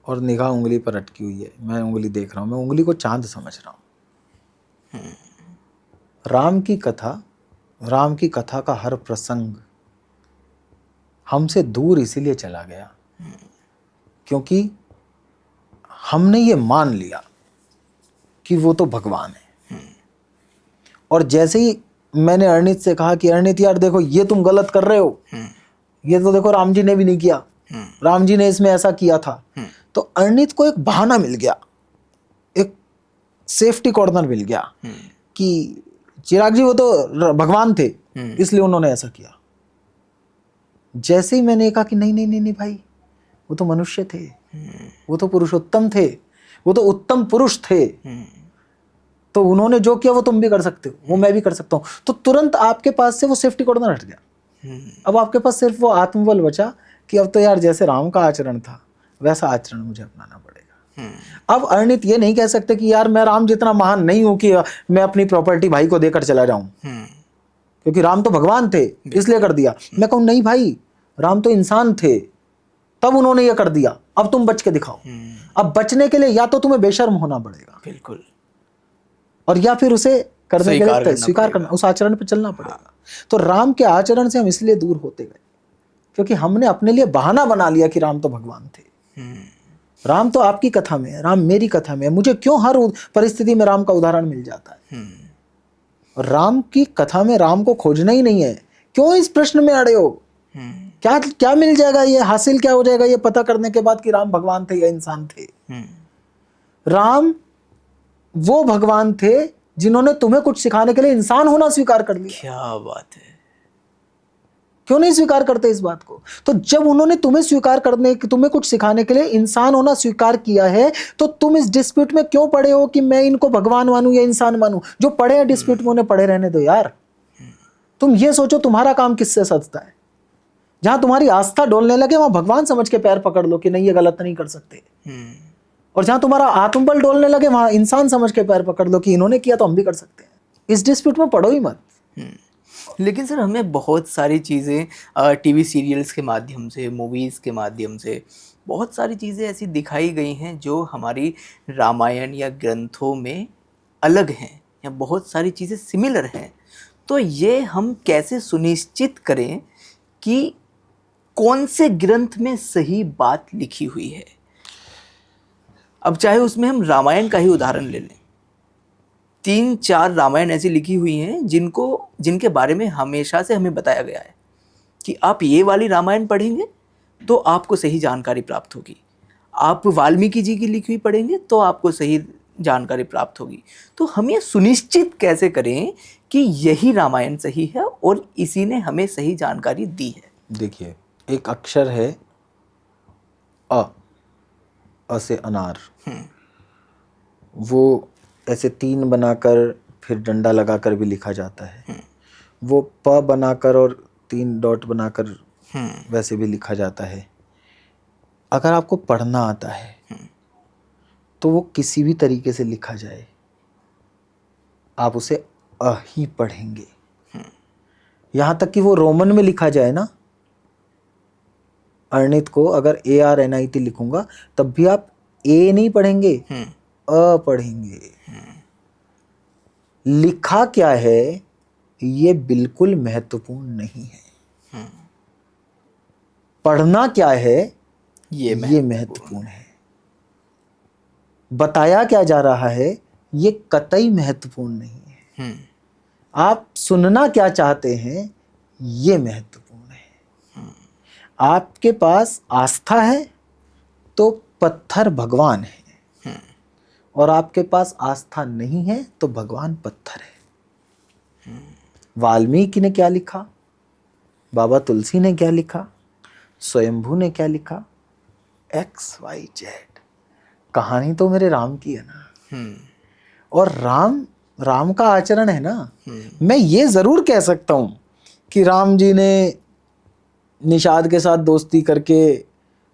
और निगाह उंगली पर अटकी हुई है, मैं उंगली देख रहा हूं, मैं उंगली को चांद समझ रहा हूं। राम की कथा का हर प्रसंग हमसे दूर इसीलिए चला गया क्योंकि हमने ये मान लिया कि वो तो भगवान है। और जैसे ही मैंने अर्णित से कहा कि अर्णित यार देखो ये तुम गलत कर रहे हो, ये तो देखो राम जी ने भी नहीं किया, राम जी ने इसमें ऐसा किया था, तो अर्णित को एक बहाना मिल गया, एक सेफ्टी कॉर्नर मिल गया कि चिराग जी वो तो भगवान थे इसलिए उन्होंने ऐसा किया। जैसे ही मैंने कहा कि नहीं नहीं नहीं नहीं भाई, वो तो मनुष्य थे, वो तो पुरुषोत्तम थे, वो तो उत्तम पुरुष थे, तो उन्होंने जो किया वो तुम भी कर सकते हो, वो मैं भी कर सकता हूं, तो तुरंत आपके पास से वो सेफ्टी कॉर्नर हट गया। अब आपके पास सिर्फ वो आत्मबल बचा कि अब तो यार जैसे राम का आचरण था वैसा आचरण मुझे अपनाना पड़ेगा। अब अर्णित ये नहीं कह सकते कि यार मैं राम जितना महान नहीं हूं कि मैं अपनी प्रॉपर्टी भाई को देकर चला जाऊं, क्योंकि राम तो भगवान थे इसलिए कर दिया। मैं कहूं नहीं भाई, राम तो इंसान थे तब उन्होंने ये कर दिया, अब तुम बच के दिखाओ। अब बचने के लिए या तो तुम्हें बेशर्म होना पड़ेगा, बिल्कुल, और या फिर उसे करने के लिए स्वीकार करना, उस आचरण पर चलना पड़ेगा। तो राम के आचरण से हम इसलिए दूर होते गए क्योंकि हमने अपने लिए बहाना बना लिया कि राम तो भगवान थे। राम तो आपकी कथा में है, राम मेरी कथा में है, मुझे क्यों हर परिस्थिति में राम का उदाहरण मिल जाता है? और राम की कथा में राम को खोजना ही नहीं है, क्यों इस प्रश्न में अड़े हो? क्या क्या मिल जाएगा, ये हासिल क्या हो जाएगा ये पता करने के बाद कि राम भगवान थे या इंसान थे? राम वो भगवान थे जिन्होंने तुम्हें कुछ सिखाने के लिए इंसान होना स्वीकार कर लिया। क्या बात है, क्यों नहीं स्वीकार करते इस बात को? तो जब उन्होंने तुम्हें स्वीकार करने, तुम्हें कुछ सिखाने के लिए इंसान होना स्वीकार किया है, तो तुम इस डिस्प्यूट में क्यों पड़े हो कि मैं इनको भगवान मानूं या इंसान मानूं? जो पड़े हैं डिस्प्यूट में उन्हें पड़े रहने दो यार। तुम ये सोचो तुम्हारा काम किससे सजता है। जहां तुम्हारी आस्था डोलने लगे वहां भगवान समझ के पैर पकड़ लो कि नहीं ये गलत नहीं कर सकते, और जहां तुम्हारा आत्मबल डोलने लगे वहां इंसान समझ के पैर पकड़ लो कि इन्होंने किया तो हम भी कर सकते हैं। इस डिस्प्यूट में पड़ो ही मत। लेकिन सर हमें बहुत सारी चीज़ें टीवी सीरियल्स के माध्यम से, मूवीज़ के माध्यम से बहुत सारी चीज़ें ऐसी दिखाई गई हैं जो हमारी रामायण या ग्रंथों में अलग हैं या बहुत सारी चीज़ें सिमिलर हैं। तो ये हम कैसे सुनिश्चित करें कि कौन से ग्रंथ में सही बात लिखी हुई है? अब चाहे उसमें हम रामायण का ही उदाहरण ले लें, 3-4 रामायण ऐसी लिखी हुई हैं जिनके बारे में हमेशा से हमें बताया गया है कि आप ये वाली रामायण पढ़ेंगे तो आपको सही जानकारी प्राप्त होगी, आप वाल्मीकि जी की लिखी हुई पढ़ेंगे तो आपको सही जानकारी प्राप्त होगी। तो हम ये सुनिश्चित कैसे करें कि यही रामायण सही है और इसी ने हमें सही जानकारी दी है? देखिए, एक अक्षर है अ से अनार, वो ऐसे 3 बनाकर फिर डंडा लगाकर भी लिखा जाता है, वो प बनाकर और 3 डॉट बनाकर वैसे भी लिखा जाता है। अगर आपको पढ़ना आता है तो वो किसी भी तरीके से लिखा जाए आप उसे अ ही पढ़ेंगे। यहाँ तक कि वो रोमन में लिखा जाए ना, अर्णित को अगर ARNIT लिखूंगा तब भी आप ए नहीं पढ़ेंगे, अ पढ़ेंगे। लिखा क्या है ये बिल्कुल महत्वपूर्ण नहीं है, पढ़ना क्या है ये महत्वपूर्ण है। बताया क्या जा रहा है ये कतई महत्वपूर्ण नहीं है। आप सुनना क्या चाहते हैं ये महत्वपूर्ण है। आपके पास आस्था है तो पत्थर भगवान है, और आपके पास आस्था नहीं है तो भगवान पत्थर है। वाल्मीकि ने क्या लिखा, बाबा तुलसी ने क्या लिखा, स्वयंभू ने क्या लिखा, XYZ, कहानी तो मेरे राम की है ना। और राम का आचरण है ना। मैं ये जरूर कह सकता हूं कि राम जी ने निषाद के साथ दोस्ती करके,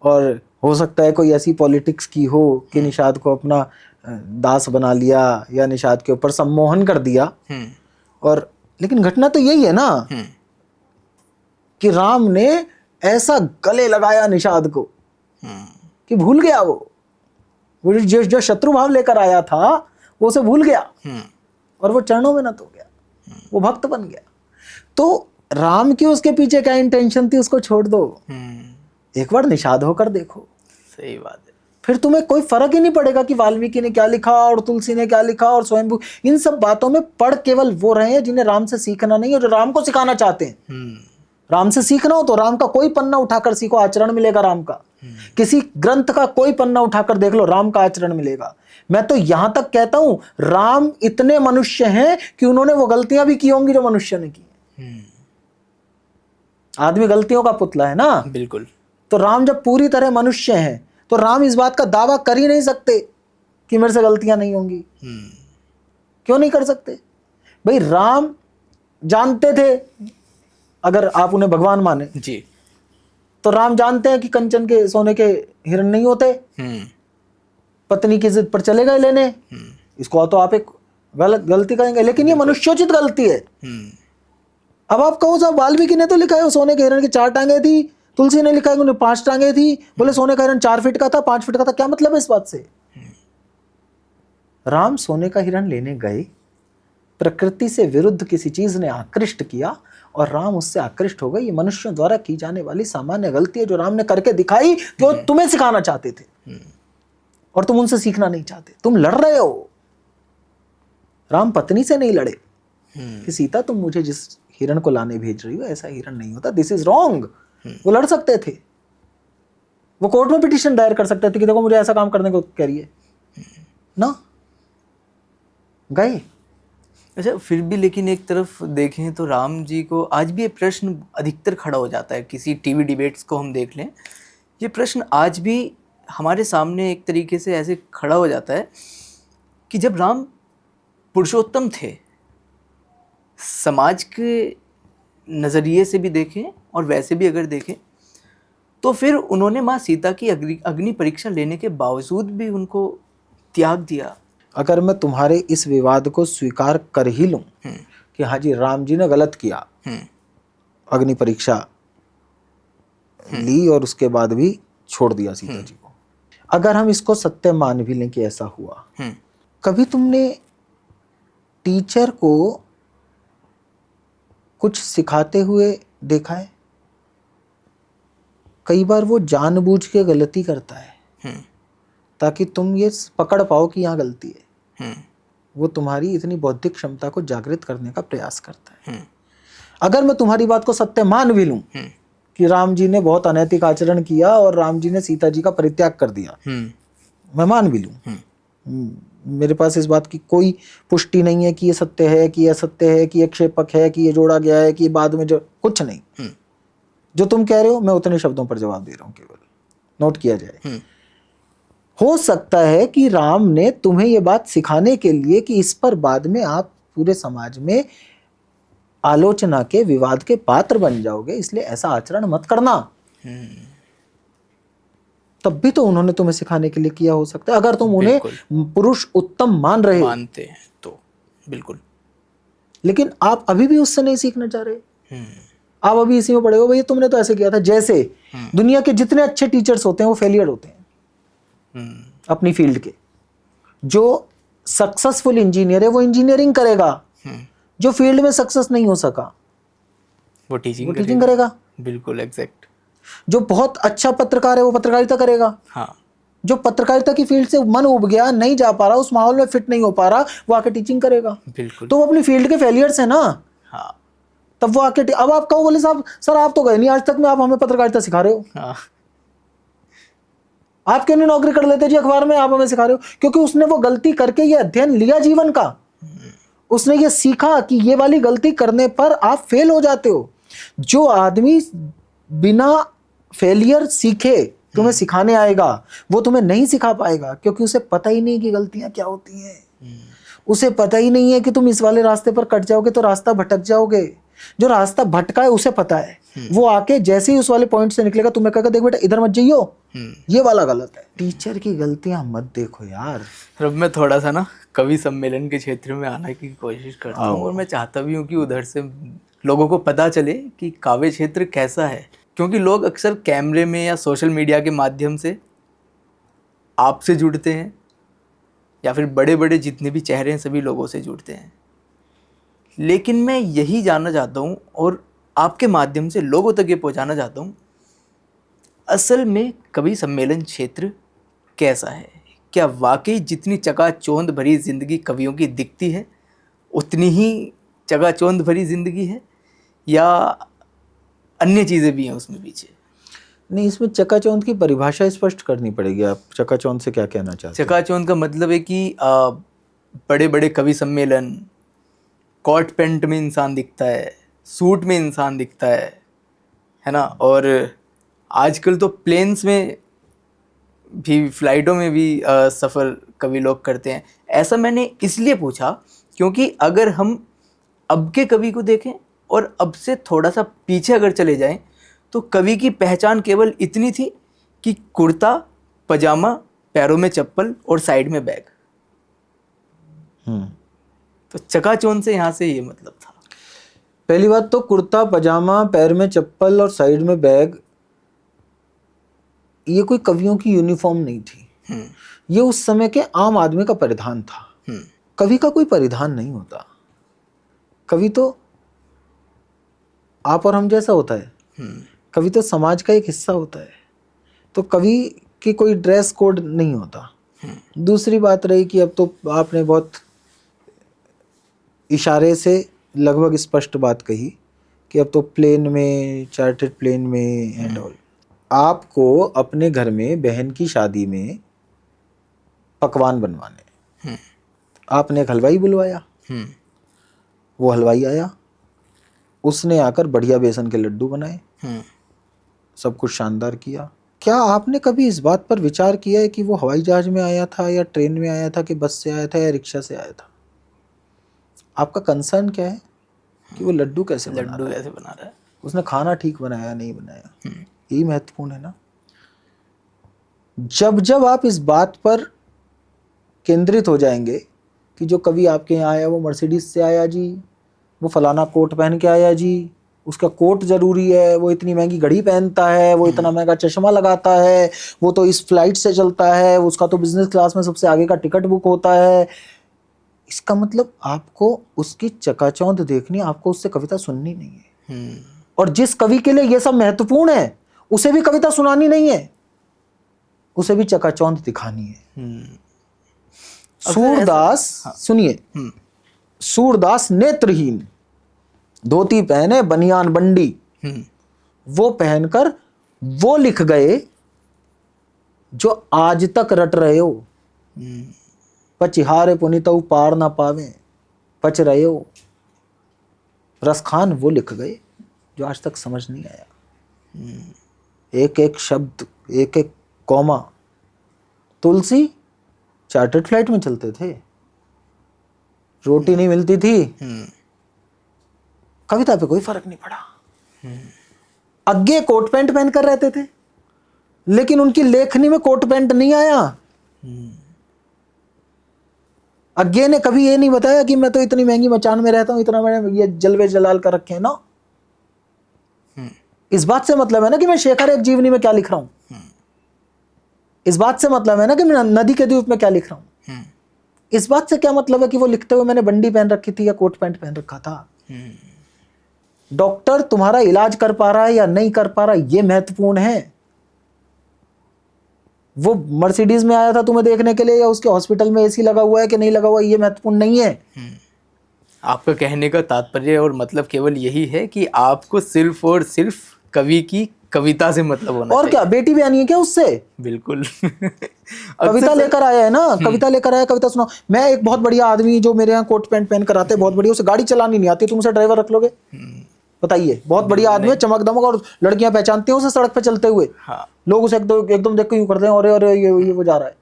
और हो सकता है कोई ऐसी पॉलिटिक्स की हो कि निषाद को अपना दास बना लिया या निषाद के ऊपर सम्मोहन कर दिया, और लेकिन घटना तो यही है ना कि राम ने ऐसा गले लगाया निषाद को कि भूल गया वो जो शत्रु भाव लेकर आया था वो उसे भूल गया और वो चरणों में नत हो गया, वो भक्त बन गया। तो राम की उसके पीछे क्या इंटेंशन थी उसको छोड़ दो, एक बार निषाद होकर देखो। सही बात है। फिर तुम्हें कोई फर्क ही नहीं पड़ेगा कि वाल्मीकि ने क्या लिखा और तुलसी ने क्या लिखा और स्वयंभू, इन सब बातों में पढ़ केवल वो रहे हैं जिन्हें राम से सीखना नहीं है, जो राम को सिखाना चाहते हैं। राम से सीखना हो तो राम का कोई पन्ना उठाकर सीखो, आचरण मिलेगा राम का। किसी ग्रंथ का कोई पन्ना उठाकर देख लो, राम का आचरण मिलेगा। मैं तो यहां तक कहता हूं राम इतने मनुष्य हैं कि उन्होंने वो गलतियां भी की होंगी जो मनुष्य ने की। आदमी गलतियों का पुतला है ना, बिल्कुल। तो राम जब पूरी तरह मनुष्य हैं तो राम इस बात का दावा कर ही नहीं सकते कि मेरे से गलतियां नहीं होंगी। क्यों नहीं कर सकते भाई? राम जानते थे, अगर आप उन्हें भगवान माने जी, तो राम जानते हैं कि कंचन के सोने के हिरण नहीं होते। पत्नी की जिद पर चले गए लेने, इसको तो आप एक गलती कहेंगे, लेकिन ये मनुष्योचित गलती है। अब आप कहो साहब वाल्मीकि ने तो लिखा है सोने के हिरण की 4 टांगे थी, तुलसी ने लिखा है उन्हें 5 टांगे थी, बोले सोने का हिरण 4 फीट का था 5 फीट का था, क्या मतलब है इस बात से? राम सोने का हिरण लेने गए, प्रकृति से विरुद्ध किसी चीज ने आकृष्ट किया और राम उससे आकृष्ट हो गए। ये मनुष्यों द्वारा की जाने वाली सामान्य गलती है जो राम ने करके दिखाई, जो तुम्हें सिखाना चाहते थे और तुम उनसे सीखना नहीं चाहते। तुम लड़ रहे हो। राम पत्नी से नहीं लड़े कि सीता तुम मुझे जिस हिरण को लाने भेज रही हो ऐसा हिरण नहीं होता, दिस इज रॉन्ग। वो लड़ सकते थे, वो कोर्ट में पिटीशन दायर कर सकते थे कि देखो मुझे ऐसा काम करने को कह रही है ना, गए। अच्छा, फिर भी लेकिन एक तरफ देखें तो राम जी को आज भी ये प्रश्न अधिकतर खड़ा हो जाता है। किसी टीवी डिबेट्स को हम देख लें, ये प्रश्न आज भी हमारे सामने एक तरीके से ऐसे खड़ा हो जाता है कि जब राम पुरुषोत्तम थे, समाज के नज़रिए से भी देखें और वैसे भी अगर देखें, तो फिर उन्होंने माँ सीता की अग्नि परीक्षा लेने के बावजूद भी उनको त्याग दिया। अगर मैं तुम्हारे इस विवाद को स्वीकार कर ही लूं कि हाँ जी राम जी ने गलत किया, अग्नि परीक्षा ली और उसके बाद भी छोड़ दिया सीता जी को, अगर हम इसको सत्य मान भी लें कि ऐसा हुआ, कभी तुमने टीचर को कुछ सिखाते हुए देखा है? कई बार वो जानबूझ के गलती करता है ताकि तुम ये पकड़ पाओ कि यहाँ गलती है। वो तुम्हारी इतनी बौद्धिक क्षमता को जागृत करने का प्रयास करता है। अगर मैं तुम्हारी बात को सत्य मान भी लूं कि राम जी ने बहुत अनैतिक आचरण किया और राम जी ने सीता जी का परित्याग कर दिया, मैं मान भी लूं, मेरे पास इस बात की कोई पुष्टि नहीं है कि ये सत्य है, कि ये असत्य है, कि ये क्षेपक है, कि ये जोड़ा गया है, कि बाद में जो कुछ नहीं, जो तुम कह रहे हो मैं उतने शब्दों पर जवाब दे रहा हूं, केवल नोट किया जाए। हो सकता है कि राम ने तुम्हें यह बात सिखाने के लिए कि इस पर बाद में आप पूरे समाज में आलोचना के, विवाद के पात्र बन जाओगे, इसलिए ऐसा आचरण मत करना, तब भी तो उन्होंने तुम्हें सिखाने के लिए किया हो सकता है, अगर तुम उन्हें पुरुष उत्तम मानते हैं तो। बिल्कुल। लेकिन आप अभी भी उससे नहीं सीखना चाह रहे, आप अभी इसी में पड़े हो, भाई तुमने तो ऐसे किया था। जैसे दुनिया के जितने अच्छे टीचर्स होते हैं वो फेलियर होते हैं अपनी फील्ड के। जो सक्सेसफुल इंजीनियर है वो इंजीनियरिंग करेगा, जो फील्ड में सक्सेस नहीं हो सका वो टीचिंग करेगा। बिल्कुल एग्जैक्ट। जो बहुत अच्छा पत्रकार है वो पत्रकारिता करेगा। हाँ। जो पत्रकारिता की फील्ड से मन उब गया, नहीं जा पा रहा, उस माहौल में फिट नहीं हो पा रहा, वो आके टीचिंग करेगा। बिल्कुल। तो वो अपनी फील्ड के फेलियर्स है ना। हाँ। तब वो आके, अब आप कहो बोले साहब सर आप तो गए नहीं आज तक में, आप हमें पत्रकारिता सिखा रहे हो। हाँ। आप क्यों नहीं नौकरी कर लेते जी अखबार में, आप हमें सिखा रहे हो? क्योंकि उसने वो गलती करके ये अध्ययन लिया जीवन का, उसने ये सीखा कि ये वाली गलती करने पर आप फेल हो जाते हो। जो आदमी बिना फेलियर सीखे तुम्हें सिखाने आएगा वो तुम्हें नहीं सिखा पाएगा, क्योंकि उसे पता ही नहीं कि गलतियां क्या होती हैं। उसे पता ही नहीं है कि तुम इस वाले रास्ते पर कट जाओगे तो रास्ता भटक जाओगे। जो रास्ता भटका है उसे पता है, वो आके जैसे ही उस वाले पॉइंट से निकलेगा तुम्हें कहेगा देख बेटा इधर मत जाइयो, ये वाला गलत है। टीचर की गलतियां मत देखो यार। अब मैं थोड़ा सा ना कवि सम्मेलन के क्षेत्र में आने की कोशिश करता हूँ, और मैं चाहता भी हूँ कि उधर से लोगों को पता चले कि काव्य क्षेत्र कैसा है। क्योंकि लोग अक्सर कैमरे में या सोशल मीडिया के माध्यम से आपसे जुड़ते हैं, या फिर बड़े बड़े जितने भी चेहरे हैं सभी लोगों से जुड़ते हैं। लेकिन मैं यही जानना चाहता हूँ और आपके माध्यम से लोगों तक ये पहुँचाना चाहता हूँ, असल में कवि सम्मेलन क्षेत्र कैसा है? क्या वाकई जितनी चकाचौंध भरी ज़िंदगी कवियों की दिखती है उतनी ही चकाचौंध भरी ज़िंदगी है, या अन्य चीज़ें भी हैं उसमें पीछे? नहीं, इसमें चकाचौंध की परिभाषा स्पष्ट करनी पड़ेगी। आप चकाचौंध से क्या कहना चाहते हैं? चकाचौंध का मतलब है कि बड़े बड़े कवि सम्मेलन, कॉट पैंट में इंसान दिखता है, सूट में इंसान दिखता है ना? और आजकल तो प्लेन्स में भी, फ्लाइटों में भी सफ़र कवि लोग करते हैं। ऐसा मैंने इसलिए पूछा क्योंकि अगर हम अब के कवि को देखें और अब से थोड़ा सा पीछे अगर चले जाएं तो कवि की पहचान केवल इतनी थी कि कुर्ता पजामा, पैरों में चप्पल और साइड में बैग। तो चकाचौंध से यहाँ से ये मतलब था। पहली बात तो कुर्ता पजामा, पैर में चप्पल और साइड में बैग, ये कोई कवियों की यूनिफॉर्म नहीं थी। ये उस समय के आम आदमी का परिधान था। कवि का कोई परिधान नहीं होता। कवि तो आप और हम जैसा होता है। कवि तो समाज का एक हिस्सा होता है। तो कवि की कोई ड्रेस कोड नहीं होता। दूसरी बात रही कि अब तो आपने बहुत इशारे से लगभग स्पष्ट बात कही कि अब तो प्लेन में, चार्टर्ड प्लेन में एंड ऑल। आपको अपने घर में बहन की शादी में पकवान बनवाने, आपने एक हलवाई बुलवाया। वो हलवाई आया, उसने आकर बढ़िया बेसन के लड्डू बनाए, सब कुछ शानदार किया। क्या आपने कभी इस बात पर विचार किया है कि वो हवाई जहाज में आया था या ट्रेन में आया था कि बस से आया था या रिक्शा से आया था? आपका कंसर्न क्या है कि वो लड्डू कैसे बना रहा है, उसने खाना ठीक बनाया नहीं बनाया, यही महत्वपूर्ण है ना। जब जब आप इस बात पर केंद्रित हो जाएंगे कि जो कवि आपके यहाँ आया वो मर्सिडीज से आया जी, वो फलाना कोट पहन के आया जी, उसका कोट जरूरी है, वो इतनी महंगी घड़ी पहनता है, वो इतना महंगा चश्मा लगाता है, वो तो इस फ्लाइट से चलता है, उसका तो बिजनेस क्लास में सबसे आगे का टिकट बुक होता है, इसका मतलब आपको उसकी चकाचौंध देखनी, आपको उससे कविता सुननी नहीं है। और जिस कवि के लिए ये सब महत्वपूर्ण है उसे भी कविता सुनानी नहीं है, उसे भी चकाचौंध दिखानी है। सूरदास, सुनिए, सूरदास नेत्रहीन, धोती पहने बनियान बंडी, वो पहनकर वो लिख गए जो आज तक रट रहे हो। पचिहारे पुनितऊ पार ना पावे, पच रहे हो। रसखान वो लिख गए जो आज तक समझ नहीं आया। एक एक शब्द, एक एक कॉमा। तुलसी चार्टर्ड फ्लाइट में चलते थे, रोटी नहीं मिलती थी, कविता पे कोई फर्क नहीं पड़ा। अज्ञे कोट पैंट पहनकर रहते थे, लेकिन उनकी लेखनी में कोट पैंट नहीं आया। अज्ञे ने कभी ये नहीं बताया कि मैं तो इतनी महंगी मचान में रहता हूं, इतना मैंने ये जलवे जलाल कर रखे हैं ना। इस बात से मतलब है ना कि मैं शेखर एक जीवनी में क्या लिख रहा हूं। इस बात से मतलब है ना कि मैं नदी के द्वीप में क्या लिख रहा हूं। इस बात से क्या मतलब है कि वो लिखते हुए मैंने बंडी पहन रखी थी या कोट पैंट पहन रखा था। डॉक्टर तुम्हारा इलाज कर पा रहा है या नहीं कर पा रहा, ये महत्वपूर्ण है। वो मर्सिडीज में आया था तुम्हें देखने के लिए या उसके हॉस्पिटल में एसी लगा हुआ है कि नहीं लगा हुआ, ये महत्वपूर्ण नहीं है। आपका कहने का तात्पर्य और मतलब केवल यही है कि आपको सिर्फ और सिर्फ कवि की कविता से मतलब होना और क्या, बेटी भी आनी है क्या उससे? बिल्कुल। कविता लेकर आया है ना, कविता लेकर आया, कविता सुनाओ। मैं एक बहुत बढ़िया आदमी जो मेरे यहाँ कोट पैंट पहन कर आते हैं, बहुत बढ़िया, उसे गाड़ी चलानी नहीं आती, तुम उसे ड्राइवर रख लोगे? बताइए, बहुत बढ़िया आदमी है, चमक दमक, और लड़कियां पहचानती हैं उसे सड़क पे चलते हुए। लोग उसे एकदम देख के यूं करते हैं, अरे अरे ये वो जा रहा है।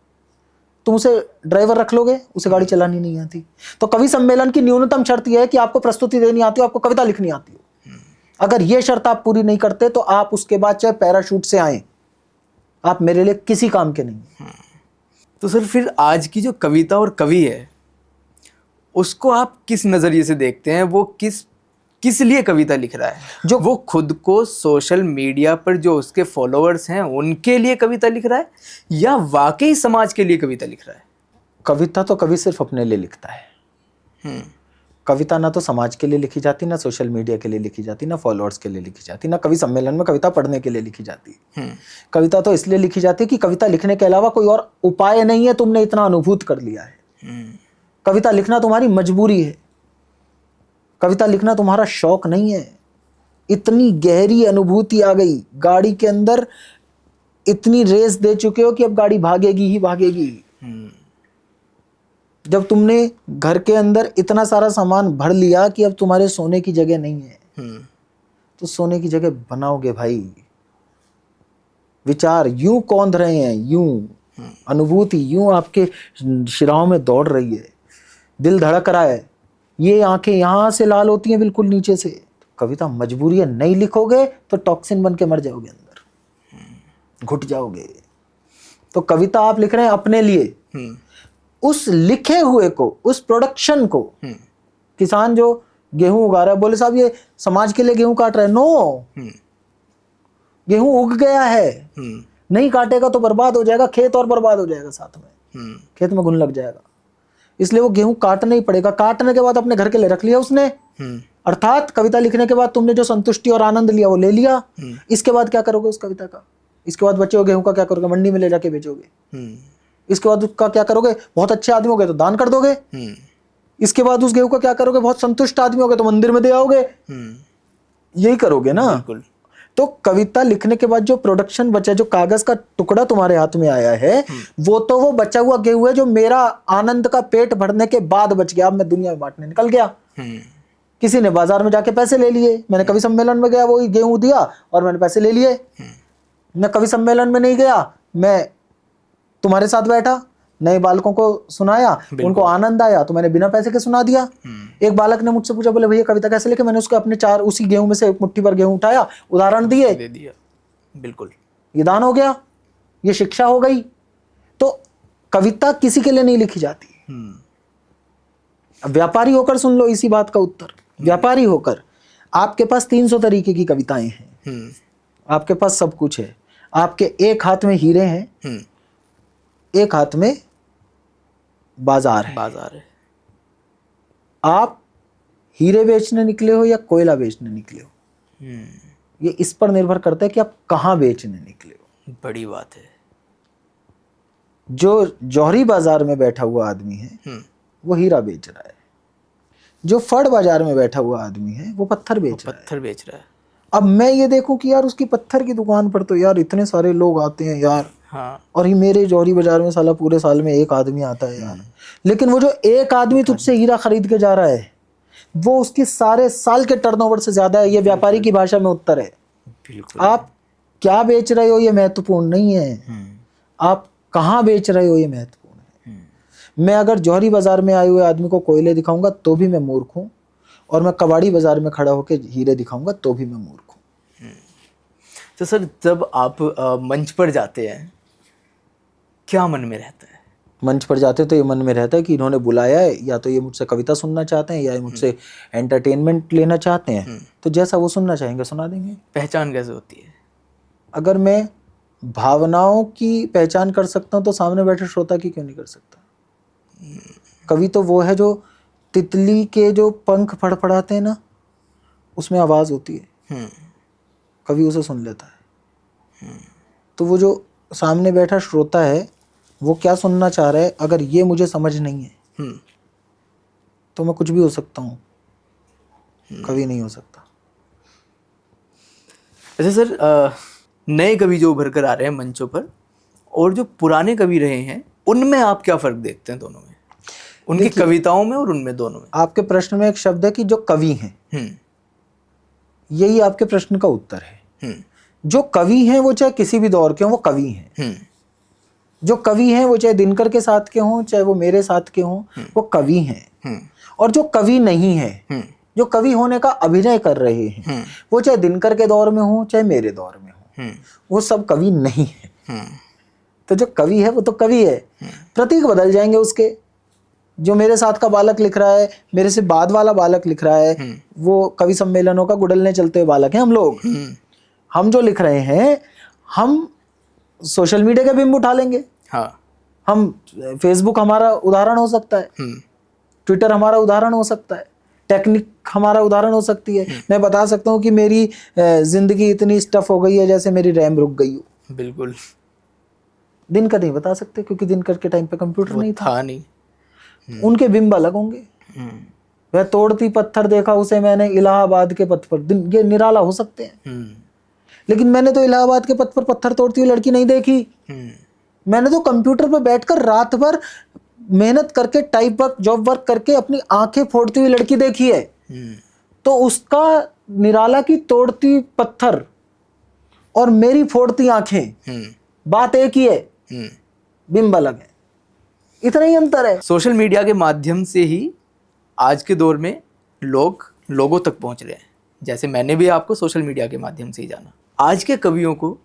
तुम उसे ड्राइवर रख लोगे? उसे गाड़ी चलानी नहीं आती। तो कवि सम्मेलन की न्यूनतम शर्त यह है कि आपको प्रस्तुति देनी आती हो, आपको कविता लिखनी आती हो। अगर ये शर्त आप पूरी नहीं करते तो आप उसके बाद चाहे पैराशूट से आए, आप मेरे लिए किसी काम के नहीं। तो सर फिर आज की जो कविता और कवि है उसको आप किस नज़रिए से देखते हैं? वो किस किस लिए कविता लिख रहा है, जो वो खुद को सोशल मीडिया पर जो उसके फॉलोअर्स हैं उनके लिए कविता लिख रहा है या वाकई समाज के लिए कविता लिख रहा है? कविता तो कवि सिर्फ अपने लिए लिखता है। कविता ना तो समाज के लिए लिखी जाती, ना सोशल मीडिया के लिए लिखी जाती, ना फॉलोअर्स के लिए लिखी जाती, ना कवि सम्मेलन में कविता पढ़ने के लिए लिखी जाती। कविता तो इसलिए लिखी जाती है कि कविता लिखने के अलावा कोई और उपाय नहीं है, तुमने इतना अनुभूत कर लिया है। कविता लिखना तुम्हारी मजबूरी है, कविता लिखना तुम्हारा शौक नहीं है। इतनी गहरी अनुभूति आ गई, गाड़ी के अंदर इतनी रेस दे चुके हो कि अब गाड़ी भागेगी ही भागेगी। जब तुमने घर के अंदर इतना सारा सामान भर लिया कि अब तुम्हारे सोने की जगह नहीं है, तो सोने की जगह बनाओगे भाई। विचार यूं कौंध रहे हैं, यूं अनुभूति यूं आपके शिराओं में दौड़ रही है, दिल धड़क रहा है, ये आंखें यहां से लाल होती हैं बिल्कुल नीचे से। कविता मजबूरी है, नहीं लिखोगे तो टॉक्सिन बन के मर जाओगे, अंदर घुट जाओगे। तो कविता आप लिख रहे हैं अपने लिए, उस लिखे हुए को, उस प्रोडक्शन को। किसान जो गेहूं उगा रहा है, बोले साहब ये समाज के लिए गेहूं काट रहा है, नो, गेहूं उग गया है, नहीं काटेगा तो बर्बाद हो जाएगा, खेत और बर्बाद हो जाएगा, साथ में खेत में घुन लग जाएगा। इसलिए वो गेहूं काटना ही पड़ेगा। काटने के बाद अपने घर के लिए रख लिया उसने, अर्थात कविता लिखने के बाद तुमने जो संतुष्टि और आनंद लिया वो ले लिया। इसके बाद क्या करोगे उस कविता का? इसके बाद बचे हुए गेहूं का क्या करोगे? मंडी में ले जाके बेचोगे। इसके बाद उसका क्या करोगे? बहुत अच्छे आदमी हो गए तो दान कर दोगे। इसके बाद उस गेहूं का क्या करोगे? बहुत संतुष्ट आदमी हो गए तो मंदिर में दे आओगे। यही करोगे ना। बिल्कुल। तो कविता लिखने के बाद जो प्रोडक्शन बचा, जो कागज का टुकड़ा तुम्हारे हाथ में आया है, वो तो वो बचा हुआ गेहूं है जो मेरा आनंद का पेट भरने के बाद बच गया। अब मैं दुनिया में बांटने निकल गया। किसी ने बाजार में जाके पैसे ले लिए, मैंने कवि सम्मेलन में गया, वो गेहूं दिया और मैंने पैसे ले लिए। मैं कवि सम्मेलन में नहीं गया, मैं तुम्हारे साथ बैठा, नए बालकों को सुनाया, उनको आनंद आया तो मैंने बिना पैसे के सुना दिया। एक बालक ने मुझसे पूछा, बोले भैया कविता कैसे लिखे? मैंने उसको अपने चार उसी गेहूं में से एक मुट्ठी भर गेहूं उठाया, उदाहरण दिए, दे दिया। बिल्कुल, ये दान हो गया, ये शिक्षा हो गई। तो कविता किसी के लिए नहीं लिखी जाती। अब व्यापारी होकर सुन लो इसी बात का उत्तर। व्यापारी होकर आपके पास 300 तरीके की कविताएं हैं, आपके पास सब कुछ है, आपके एक हाथ में हीरे हैं, एक हाथ में बाजार है। आप हीरे बेचने निकले हो या कोयला बेचने निकले हो, ये इस पर निर्भर करता है कि आप कहां बेचने निकले हो। बड़ी बात है। जो जौहरी बाजार में बैठा हुआ आदमी है वो हीरा बेच रहा है, जो फड़ बाजार में बैठा हुआ आदमी है वो पत्थर बेच रहा है। अब मैं ये देखूं कि यार उसकी पत्थर की दुकान पर तो यार इतने सारे लोग आते हैं यार, और ये मेरे जौहरी बाजार में साला पूरे साल में एक आदमी आता है यार। लेकिन वो जो एक आदमी तुझसे हीरा खरीद के जा रहा है वो उसकी सारे साल के टर्नओवर से ज्यादा है। ये व्यापारी की भाषा में उत्तर है। आप क्या बेच रहे हो ये महत्वपूर्ण नहीं है, आप कहाँ बेच रहे हो ये महत्वपूर्ण है। मैं अगर जौहरी बाजार में आए हुए आदमी को कोयले दिखाऊंगा तो भी मैं मूर्ख हूँ, और मैं कबाड़ी बाजार में खड़ा होकर हीरे दिखाऊंगा तो भी मैं मूर्ख हूँ। तो सर जब आप मंच पर जाते हैं क्या मन में रहता है? मंच पर जाते तो ये मन में रहता है कि इन्होंने बुलाया है, या तो ये मुझसे कविता सुनना चाहते हैं या मुझसे एंटरटेनमेंट लेना चाहते हैं। तो जैसा वो सुनना चाहेंगे सुना देंगे। पहचान कैसे होती है? अगर मैं भावनाओं की पहचान कर सकता हूँ तो सामने बैठे श्रोता की क्यों नहीं कर सकता? कवि तो वो है जो तितली के जो पंख फड़फड़ाते हैं ना, उसमें आवाज़ होती है, कवि उसे सुन लेता है। तो वो जो सामने बैठा श्रोता है वो क्या सुनना चाह रहा है, अगर ये मुझे समझ नहीं है तो मैं कुछ भी हो सकता हूँ, कवि नहीं हो सकता। अच्छा सर, नए कवि जो उभर कर आ रहे हैं मंचों पर और जो पुराने कवि रहे हैं उनमें आप क्या फ़र्क देखते हैं दोनों में, उनकी कविताओं में और उनमें दोनों में? आपके प्रश्न में एक शब्द है कि जो कवि हैं, यही आपके प्रश्न का उत्तर है। जो कवि हैं वो चाहे किसी भी दौर के हों वो कवि हैं। जो कवि हैं वो चाहे दिनकर के साथ के हों चाहे वो मेरे साथ के हों, वो कवि हैं। और जो कवि नहीं है, जो कवि होने का अभिनय कर रहे हैं, वो चाहे दिनकर के दौर में हो चाहे मेरे दौर में हो, वो सब कवि नहीं है। तो जो कवि है वो तो कवि है, प्रतीक बदल जाएंगे उसके, जो मेरे साथ का बालक लिख रहा है, मेरे से बाद वाला बालक लिख रहा है, वो कवि सम्मेलनों का गुडलने चलते हुए बालक हैं हम लोग। हम जो लिख रहे हैं, हम सोशल मीडिया का बिंब उठा लेंगे। हाँ। हम फेसबुक हमारा उदाहरण हो सकता है, ट्विटर हमारा उदाहरण हो सकता है, टेक्निक हमारा उदाहरण हो सकती है। मैं बता सकता हूँ कि मेरी जिंदगी इतनी स्टफ हो गई है जैसे मेरी रैम रुक गई हो। बिल्कुल। दिन का नहीं बता सकते क्योंकि दिन के टाइम पे कंप्यूटर नहीं था। नहीं। उनके बिंब अलग होंगे। वह तोड़ती पत्थर देखा उसे मैंने इलाहाबाद के पथ पर। दिन ये निराला हो सकते हैं, लेकिन मैंने तो इलाहाबाद के पथ पर पत्थर तोड़ती हुई लड़की नहीं देखी। मैंने तो कंप्यूटर पर बैठकर रात भर मेहनत करके टाइप वर्क जॉब वर्क करके अपनी आंखें फोड़ती हुई लड़की देखी है। तो उसका निराला की तोड़ती पत्थर और मेरी फोड़ती आंखें, बात एक ही है, बिंब अलग है, इतना ही अंतर है। सोशल मीडिया के माध्यम से ही आज के दौर में लोग लोगों तक पहुंच रहे हैं। जैसे मैंने भी आपको सोशल मीडिया के माध्यम से ही जाना। आज के कवियों को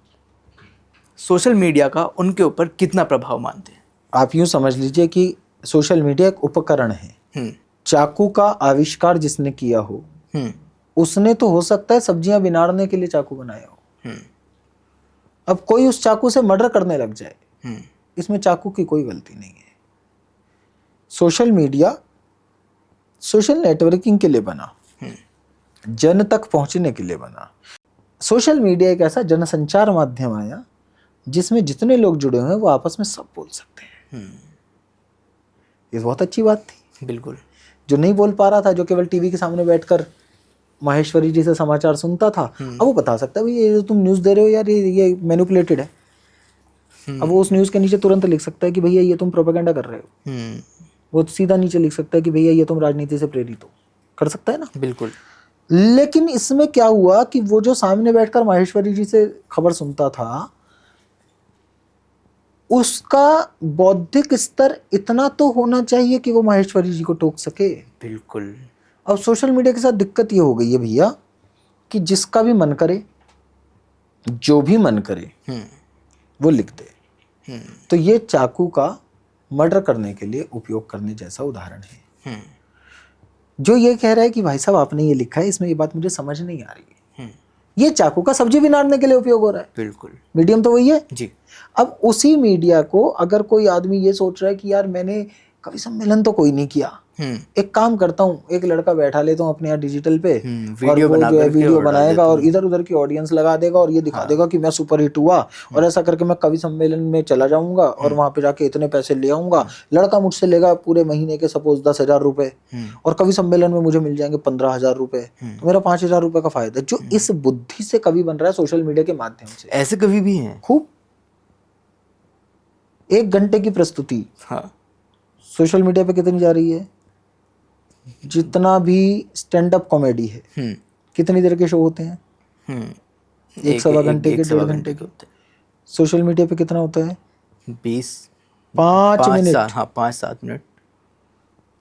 सोशल मीडिया का उनके ऊपर कितना प्रभाव मानते हैं? आप यूं समझ लीजिए कि सोशल मीडिया एक उपकरण है। चाकू का आविष्कार जिसने किया हो, उसने तो हो सकता है सब्जियां बिनारने के लिए चाकू बनाया हो। अब कोई उस चाकू से मर्डर करने लग जाए, इसमें चाकू की कोई गलती नहीं है। सोशल मीडिया सोशल नेटवर्किंग के लिए बना, जन तक पहुंचने के लिए बना। सोशल मीडिया एक ऐसा जनसंचार माध्यम आया जिसमें जितने लोग जुड़े हुए हैं वो आपस में सब बोल सकते हैं। ये बहुत अच्छी बात थी। बिल्कुल। जो नहीं बोल पा रहा था, जो केवल टीवी के सामने बैठकर माहेश्वरी जी से समाचार सुनता था, अब वो बता सकता है भाई ये जो तुम न्यूज़ दे रहे हो यार, ये मैनिपुलेटेड है। अब वो उस न्यूज़ के नीचे तुरंत लिख सकता है कि भैया ये तुम प्रोपेगेंडा कर रहे हो। वो सीधा नीचे लिख सकता है कि भैया ये तुम राजनीति से प्रेरित हो। कर सकता है ना। बिल्कुल। लेकिन इसमें क्या हुआ कि वो जो सामने बैठकर माहेश्वरी जी से खबर सुनता था, उसका बौद्धिक स्तर इतना तो होना चाहिए कि वो माहेश्वरी जी को टोक सके। बिल्कुल। अब सोशल मीडिया के साथ दिक्कत ये हो गई है भैया कि जिसका भी मन करे, जो भी मन करे, वो लिख दे। तो ये चाकू का मर्डर करने के लिए उपयोग करने जैसा उदाहरण है। जो ये कह रहा है कि भाई साहब आपने ये लिखा है, इसमें ये बात मुझे समझ नहीं आ रही है, ये चाकू का सब्जी बिनारने के लिए उपयोग हो रहा है। बिल्कुल। मीडियम तो वही है जी। अब उसी मीडिया को अगर कोई आदमी ये सोच रहा है कि यार मैंने कवि सम्मेलन तो कोई नहीं किया, एक काम करता हूँ, एक लड़का बैठा लेता हूँ अपने यहाँ डिजिटल पे, और वो जो है वीडियो बनाएगा और इधर उधर की ऑडियंस लगा देगा और ये दिखा देगा कि मैं सुपर हिट हुआ, और ऐसा करके मैं कवि सम्मेलन में चला जाऊंगा और वहां पे जाके इतने पैसे ले आऊंगा। लड़का मुझसे लेगा पूरे महीने के सपोज 10,000 रुपए, और कवि सम्मेलन में मुझे मिल जाएंगे 15,000 रुपए, तो मेरा 5,000 रुपए का फायदा। जो इस बुद्धि से कवि बन रहा है सोशल मीडिया के माध्यम से, ऐसे कवि भी हैं खूब। 1 घंटे की प्रस्तुति सोशल मीडिया पे कितनी जा रही है? जितना भी स्टैंड अप कॉमेडी है, कितनी देर के शो होते हैं? 1-1.25 घंटे के, 1.5 घंटे के होते हैं। सोशल मीडिया पे कितना होता है? 5 मिनट। हाँ, 5-7 मिनट।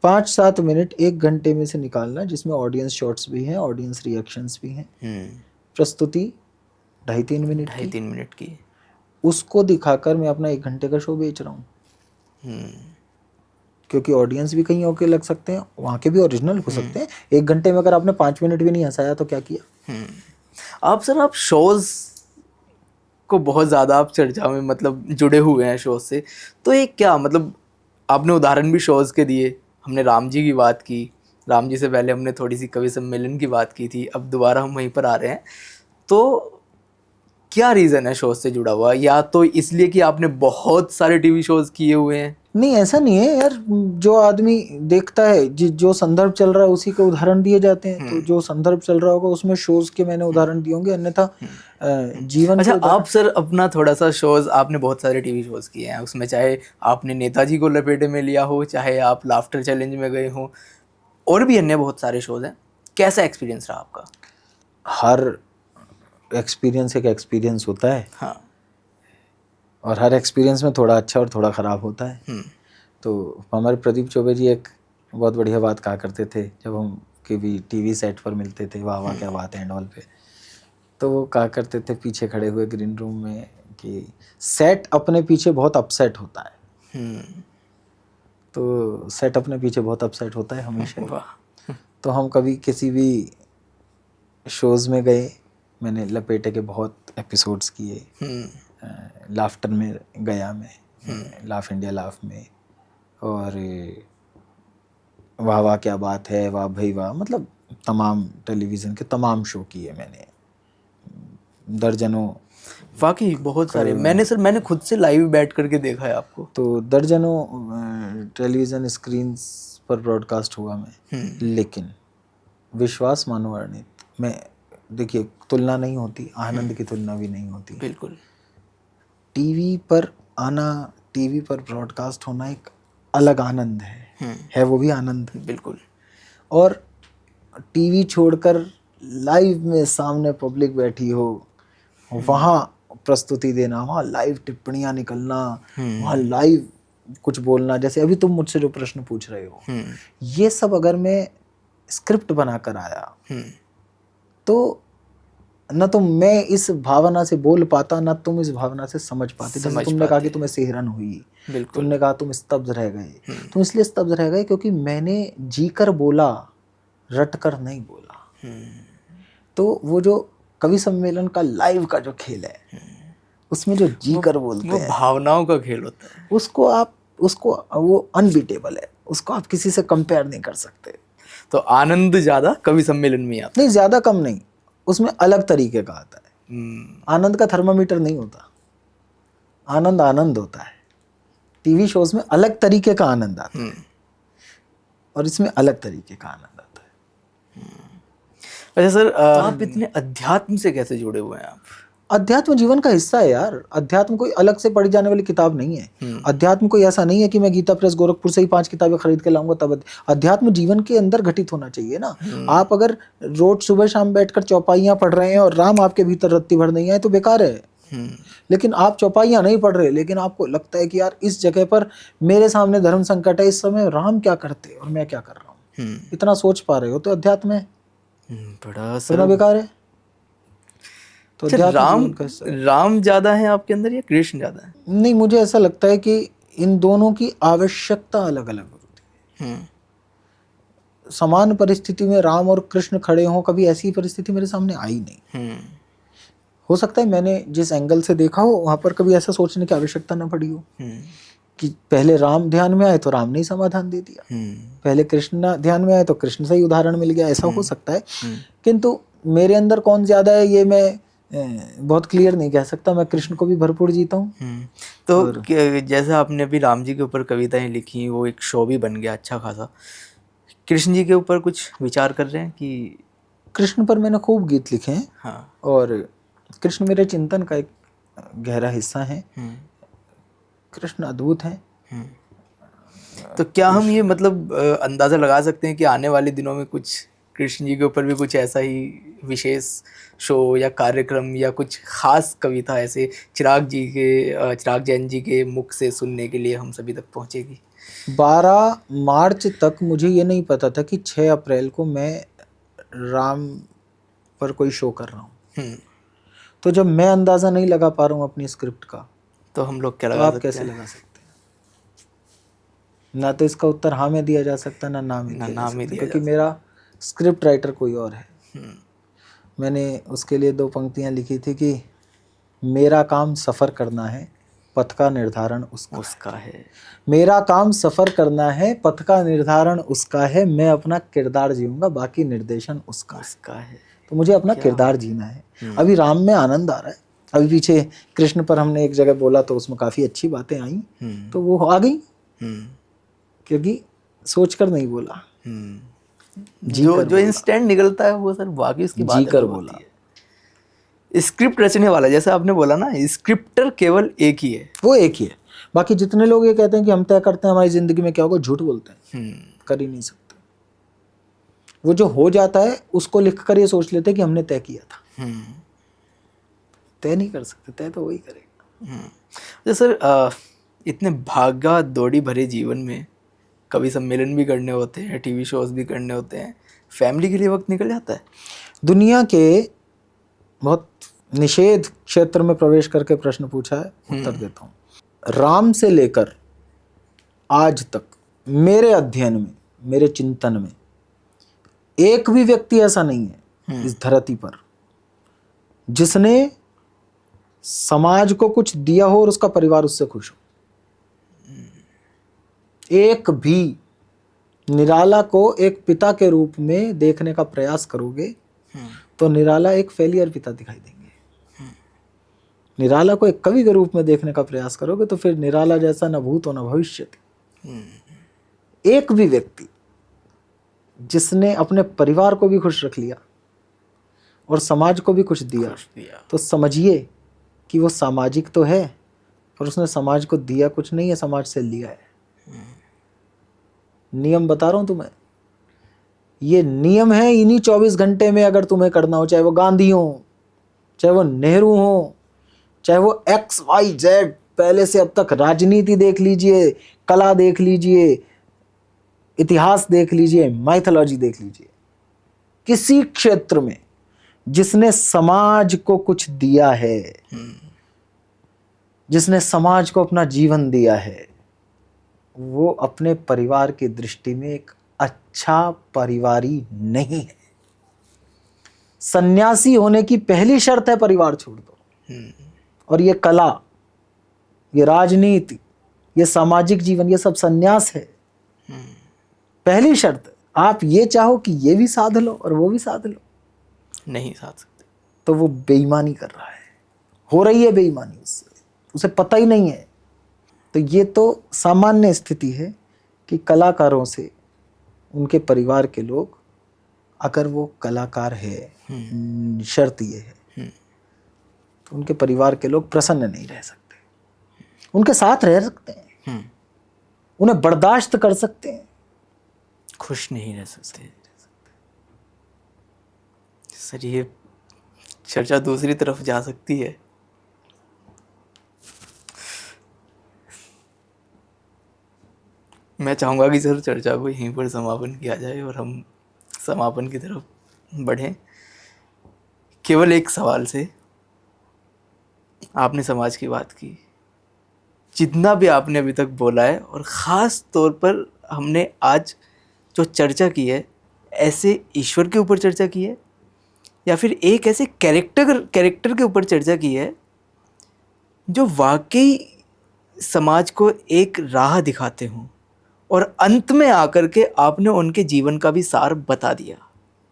5-7 मिनट 1 घंटे में से निकालना, जिसमें ऑडियंस शॉट्स भी हैं, ऑडियंस रिएक्शंस भी हैं, प्रस्तुति 2.5-3 मिनट की, 2.5-3 मिनट की, उसको दिखाकर मैं अपना 1 घंटे का शो बेच रहा हूँ। क्योंकि ऑडियंस भी कहीं और के लग सकते हैं, वहाँ के भी ओरिजिनल हो सकते हैं। 1 घंटे में अगर आपने 5 मिनट भी नहीं हंसाया तो क्या किया? आप शोज को बहुत ज़्यादा आप चर्चा में मतलब जुड़े हुए हैं शोज से, तो ये क्या मतलब आपने उदाहरण भी शोज के दिए। हमने राम जी की बात की, राम जी से पहले हमने थोड़ी सी कवि सम्मेलन की बात की थी, अब दोबारा हम वहीं पर आ रहे हैं। तो क्या रीज़न है शोज से जुड़ा हुआ? या तो इसलिए कि आपने बहुत सारे टीवी शोज किए हुए हैं? नहीं, ऐसा नहीं है यार। जो आदमी देखता है, जो संदर्भ चल रहा है उसी के उदाहरण दिए जाते हैं। तो जो संदर्भ चल रहा होगा उसमें शोज के मैंने उदाहरण दिए होंगे, अन्यथा जीवन। अच्छा, आप सर अपना थोड़ा सा शोज, आपने बहुत सारे टीवी शोज किए हैं, उसमें चाहे आपने नेताजी को लपेटे में लिया हो, चाहे आप लाफ्टर चैलेंज में गए हो, और भी अन्य बहुत सारे शोज हैं। कैसा एक्सपीरियंस रहा आपका? हर एक्सपीरियंस एक एक्सपीरियंस होता है। हाँ। और हर एक्सपीरियंस में थोड़ा अच्छा और थोड़ा ख़राब होता है। तो हमारे प्रदीप चौबे जी एक बहुत बढ़िया बात कहा करते थे जब हम कभी टीवी सेट पर मिलते थे, वाह वाह क्या बात है एंड ऑल पे। तो वो कहा करते थे पीछे खड़े हुए ग्रीन रूम में कि सेट अपने पीछे बहुत अपसेट होता है। तो सेट अपने पीछे बहुत अपसेट होता है हमेशा। वाह। तो हम कभी किसी भी शोज़ में गए, मैंने लपेटे के बहुत एपिसोड्स किए। लाफ्टर में गया मैं, लाफ इंडिया लाफ में, और वाह वाह क्या बात है, वाह भाई वाह, मतलब तमाम टेलीविज़न के तमाम शो किए मैंने, दर्जनों। वाकई बहुत सारे। मैंने खुद से लाइव बैठ करके देखा है आपको। तो दर्जनों टेलीविज़न स्क्रीन्स पर ब्रॉडकास्ट हुआ मैं। लेकिन विश्वास मानो अर्णित, मैं देखिए तुलना नहीं होती, आनंद की तुलना भी नहीं होती। बिल्कुल। टीवी पर आना, टीवी पर ब्रॉडकास्ट होना एक अलग आनंद है वो भी आनंद। बिल्कुल। और टीवी छोड़कर लाइव में सामने पब्लिक बैठी हो, वहाँ प्रस्तुति देना, वहाँ लाइव टिप्पणियाँ निकलना, वहाँ लाइव कुछ बोलना, जैसे अभी तुम मुझसे जो प्रश्न पूछ रहे हो, ये सब अगर मैं स्क्रिप्ट बनाकर आया तो न तो मैं इस भावना से बोल पाता, न तुम इस भावना से समझ पाते। जैसे तुमने कहा कि तुम्हें सिहरन हुई, तुमने कहा तुम स्तब्ध रह गए, तुम इसलिए स्तब्ध रह गए क्योंकि मैंने जीकर बोला, रटकर नहीं बोला। तो वो जो कवि सम्मेलन का लाइव का जो खेल है, उसमें जो जीकर बोलते हैं, भावनाओं का खेल होता है, उसको वो अनबीटेबल है, उसको आप किसी से कंपेयर नहीं कर सकते। तो आनंद ज्यादा कवि सम्मेलन में आता नहीं, ज्यादा कम नहीं, उसमें अलग तरीके का आता है। आनंद का थर्मामीटर नहीं होता, आनंद आनंद होता है। टीवी शोज में अलग तरीके का आनंद आता है और इसमें अलग तरीके का आनंद आता है। अच्छा सर, आप इतने अध्यात्म से कैसे जुड़े हुए हैं आप? अध्यात्म जीवन का हिस्सा है यार। अध्यात्म कोई अलग से पढ़ी जाने वाली किताब नहीं है। अध्यात्म कोई ऐसा नहीं है कि मैं गीता प्रेस गोरखपुर से ही 5 किताबें खरीद के लाऊंगा तब। अध्यात्म जीवन के अंदर घटित होना चाहिए ना। आप अगर रोज सुबह शाम बैठकर चौपाइयाँ पढ़ रहे हैं और राम आपके भीतर रत्ती भर नहीं आए तो बेकार है। लेकिन आप चौपाइयाँ नहीं पढ़ रहे, लेकिन आपको लगता है कि यार इस जगह पर मेरे सामने धर्म संकट है, इस समय राम क्या करते और मैं क्या कर रहा हूँ, इतना सोच पा रहे हो तो अध्यात्म है। बड़ा बेकार है। तो राम ज्यादा है आपके अंदर या कृष्ण ज्यादा है? नहीं, मुझे ऐसा लगता है कि इन दोनों की आवश्यकता अलग अलग होती है। समान परिस्थिति में राम और कृष्ण खड़े हों, कभी ऐसी परिस्थिति मेरे सामने आई नहीं। हो सकता है मैंने जिस एंगल से देखा हो वहां पर कभी ऐसा सोचने की आवश्यकता ना पड़ी हो कि पहले राम ध्यान में आए तो राम ने ही समाधान दे दिया, पहले कृष्ण ध्यान में आए तो कृष्ण से ही उदाहरण मिल गया, ऐसा हो सकता है। किंतु मेरे अंदर कौन ज्यादा है ये मैं बहुत क्लियर नहीं कह सकता। मैं कृष्ण को भी भरपूर जीता हूँ। तो जैसे आपने अभी राम जी के ऊपर कविताएं लिखी, वो एक शो भी बन गया अच्छा खासा, कृष्ण जी के ऊपर कुछ विचार कर रहे हैं कि? कृष्ण पर मैंने खूब गीत लिखे हैं। हाँ। और कृष्ण मेरे चिंतन का एक गहरा हिस्सा है। कृष्ण अद्भुत है। तो क्या हम ये मतलब अंदाजा लगा सकते हैं कि आने वाले दिनों में कुछ कृष्ण जी के ऊपर भी कुछ ऐसा ही विशेष शो या कार्यक्रम या कुछ खास कविता ऐसे चिराग जैन जी के मुख से सुनने के लिए हम सभी तक पहुंचेगी? 12 मार्च तक मुझे ये नहीं पता था कि 6 अप्रैल को मैं राम पर कोई शो कर रहा हूँ। तो जब मैं अंदाज़ा नहीं लगा पा रहा हूँ अपनी स्क्रिप्ट का, तो हम लोग क्या लगा सकते हैं? कैसे लगा सकते हैं? ना तो इसका उत्तर हाँ में दिया जा सकता, ना नाम में दिया जा सकता, क्योंकि मेरा स्क्रिप्ट राइटर कोई और है। मैंने उसके लिए 2 पंक्तियाँ लिखी थी कि मेरा काम सफ़र करना है, पथ का निर्धारण उसका है। मेरा काम सफ़र करना है, पथ का निर्धारण उसका है, मैं अपना किरदार जीऊँगा, बाकी निर्देशन उसका है। तो मुझे अपना किरदार जीना है। अभी राम में आनंद आ रहा है। अभी पीछे कृष्ण पर हमने एक जगह बोला तो उसमें काफ़ी अच्छी बातें आई, तो वो आ गई क्योंकि सोच कर नहीं बोला, जो इंस्टेंट निकलता है वो सर वाकई उसकी बात जी कर बोला। स्क्रिप्ट रचने वाला, जैसे आपने बोला ना, स्क्रिप्टर केवल एक ही है, वो एक ही है। बाकी जितने लोग ये कहते हैं कि हम तय करते हैं हमारी जिंदगी में क्या होगा, झूठ बोलते हैं। कर ही नहीं सकते। वो जो हो जाता है उसको लिख कर ये सोच लेते हैं कि हमने तय किया था। तय नहीं कर सकते, तय तो वही करेगा। तो सर इतने भागा दौड़ी भरे जीवन में कवि सम्मेलन भी करने होते हैं, टीवी शोज भी करने होते हैं, फैमिली के लिए वक्त निकल जाता है? दुनिया के बहुत निषेध क्षेत्र में प्रवेश करके प्रश्न पूछा है, उत्तर देता हूँ। राम से लेकर आज तक मेरे अध्ययन में, मेरे चिंतन में एक भी व्यक्ति ऐसा नहीं है इस धरती पर जिसने समाज को कुछ दिया हो और उसका परिवार उससे खुश हो। एक भी। निराला को एक पिता के रूप में देखने का प्रयास करोगे तो निराला एक फेलियर पिता दिखाई देंगे। निराला को एक कवि के रूप में देखने का प्रयास करोगे तो फिर निराला जैसा न भूत हो न भविष्य। एक भी व्यक्ति जिसने अपने परिवार को भी खुश रख लिया और समाज को भी कुछ दिया तो समझिए कि वो सामाजिक तो है पर उसने समाज को दिया कुछ नहीं है, समाज से लिया है। नियम बता रहा हूं तुम्हें, ये नियम है। इन्हीं 24 घंटे में अगर तुम्हें करना हो, चाहे वो गांधी हो, चाहे वो नेहरू हो, चाहे वो XYZ पहले से अब तक राजनीति देख लीजिए, कला देख लीजिए, इतिहास देख लीजिए, माइथोलॉजी देख लीजिए, किसी क्षेत्र में जिसने समाज को कुछ दिया है, जिसने समाज को अपना जीवन दिया है, वो अपने परिवार की दृष्टि में एक अच्छा परिवारी नहीं है। सन्यासी होने की पहली शर्त है परिवार छोड़ दो। और ये कला, ये राजनीति, ये सामाजिक जीवन, ये सब सन्यास है। पहली शर्त आप ये चाहो कि ये भी साध लो और वो भी साध लो, नहीं साध सकते, तो वो बेईमानी कर रहा है, हो रही है बेईमानी उससे, उसे पता ही नहीं है। तो ये तो सामान्य स्थिति है कि कलाकारों से उनके परिवार के लोग, अगर वो कलाकार है, शर्त ये है तो उनके परिवार के लोग प्रसन्न नहीं रह सकते, उनके साथ रह सकते हैं, उन्हें बर्दाश्त कर सकते हैं, खुश नहीं रह सकते। सर ये चर्चा दूसरी तरफ जा सकती है। मैं चाहूँगा कि सर चर्चा को यहीं पर समापन किया जाए और हम समापन की तरफ बढ़ें। केवल एक सवाल से, आपने समाज की बात की, जितना भी आपने अभी तक बोला है और ख़ास तौर पर हमने आज जो चर्चा की है, ऐसे ईश्वर के ऊपर चर्चा की है या फिर एक ऐसे कैरेक्टर के ऊपर चर्चा की है जो वाकई समाज को एक राह दिखाते हों और अंत में आकर के आपने उनके जीवन का भी सार बता दिया।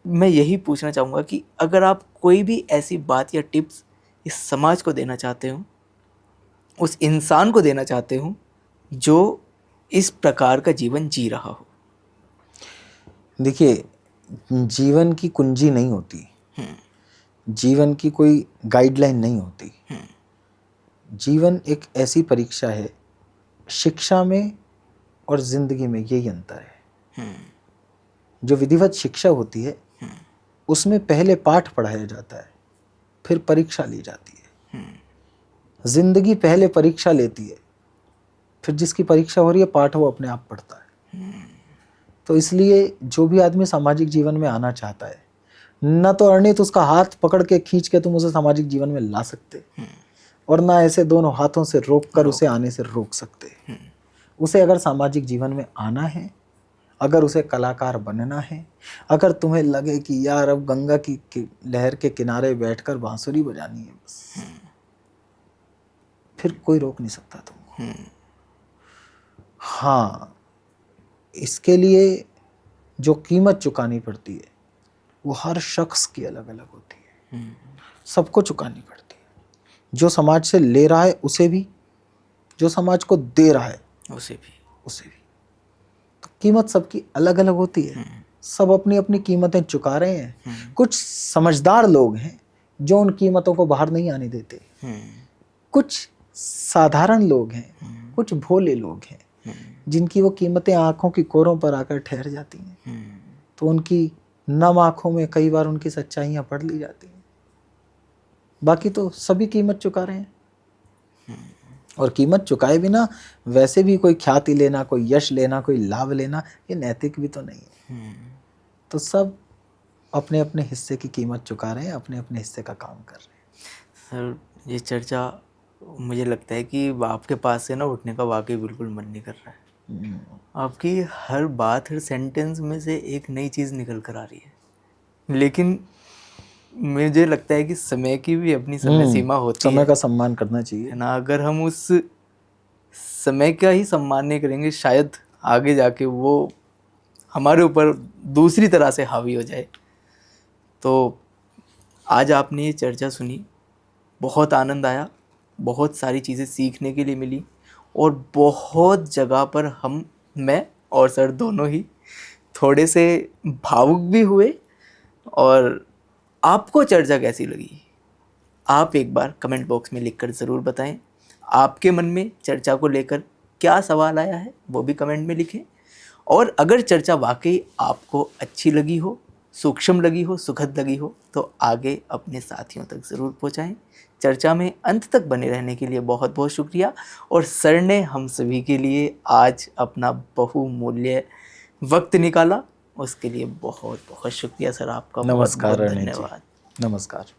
मैं यही पूछना चाहूँगा कि अगर आप कोई भी ऐसी बात या टिप्स इस समाज को देना चाहते हो, उस इंसान को देना चाहते हो जो इस प्रकार का जीवन जी रहा हो। देखिए, जीवन की कुंजी नहीं होती, जीवन की कोई गाइडलाइन नहीं होती। जीवन एक ऐसी परीक्षा है, शिक्षा में और जिंदगी में यही अंतर है। जो विधिवत शिक्षा होती है उसमें पहले पाठ पढ़ाया जाता है, फिर परीक्षा ली जाती है। जिंदगी पहले परीक्षा लेती है, फिर जिसकी परीक्षा हो रही है पाठ वो अपने आप पढ़ता है। तो इसलिए जो भी आदमी सामाजिक जीवन में आना चाहता है, न तो अर्णित उसका हाथ पकड़ के खींच के तुम उसे सामाजिक जीवन में ला सकते और ना ऐसे दोनों हाथों से रोक कर उसे आने से रोक सकते। उसे अगर सामाजिक जीवन में आना है, अगर उसे कलाकार बनना है, अगर तुम्हें लगे कि यार अब गंगा की लहर के किनारे बैठकर बांसुरी बजानी है बस, फिर कोई रोक नहीं सकता तुमको। हाँ, इसके लिए जो कीमत चुकानी पड़ती है वो हर शख्स की अलग अलग होती है, सबको चुकानी पड़ती है। जो समाज से ले रहा है उसे भी, जो समाज को दे रहा है उसे भी। तो कीमत सबकी अलग अलग होती है। सब अपनी अपनी कीमतें चुका रहे हैं। कुछ समझदार लोग हैं जो उन कीमतों को बाहर नहीं आने देते, कुछ साधारण लोग हैं, कुछ भोले लोग हैं जिनकी वो कीमतें आंखों की कोरों पर आकर ठहर जाती हैं, तो उनकी नम आंखों में कई बार उनकी सच्चाइयाँ पढ़ ली जाती हैं। बाकी तो सभी कीमत चुका रहे हैं, और कीमत चुकाए बिना वैसे भी कोई ख्याति लेना, कोई यश लेना, कोई लाभ लेना, ये नैतिक भी तो नहीं है। तो सब अपने अपने हिस्से की कीमत चुका रहे हैं, अपने अपने हिस्से का काम कर रहे हैं। सर ये चर्चा मुझे लगता है कि आपके पास से ना उठने का वाकई बिल्कुल मन नहीं कर रहा है। आपकी हर बात, हर सेंटेंस में से एक नई चीज़ निकल कर आ रही है। लेकिन मुझे लगता है कि समय की भी अपनी समय सीमा होती समय है, का सम्मान करना चाहिए। है ना। अगर हम उस समय का ही सम्मान नहीं करेंगे, शायद आगे जाके वो हमारे ऊपर दूसरी तरह से हावी हो जाए। तो आज आपने ये चर्चा सुनी, बहुत आनंद आया, बहुत सारी चीज़ें सीखने के लिए मिली, और बहुत जगह पर मैं और सर दोनों ही थोड़े से भावुक भी हुए। और आपको चर्चा कैसी लगी, आप एक बार कमेंट बॉक्स में लिखकर ज़रूर बताएं। आपके मन में चर्चा को लेकर क्या सवाल आया है वो भी कमेंट में लिखें। और अगर चर्चा वाकई आपको अच्छी लगी हो, सूक्ष्म लगी हो, सुखद लगी हो, तो आगे अपने साथियों तक ज़रूर पहुंचाएं। चर्चा में अंत तक बने रहने के लिए बहुत बहुत शुक्रिया। और सर ने हम सभी के लिए आज अपना बहुमूल्य वक्त निकाला, उसके लिए बहुत बहुत शुक्रिया सर आपका। बहुत नमस्कार बहुत रणेश जी, धन्यवाद। नमस्कार।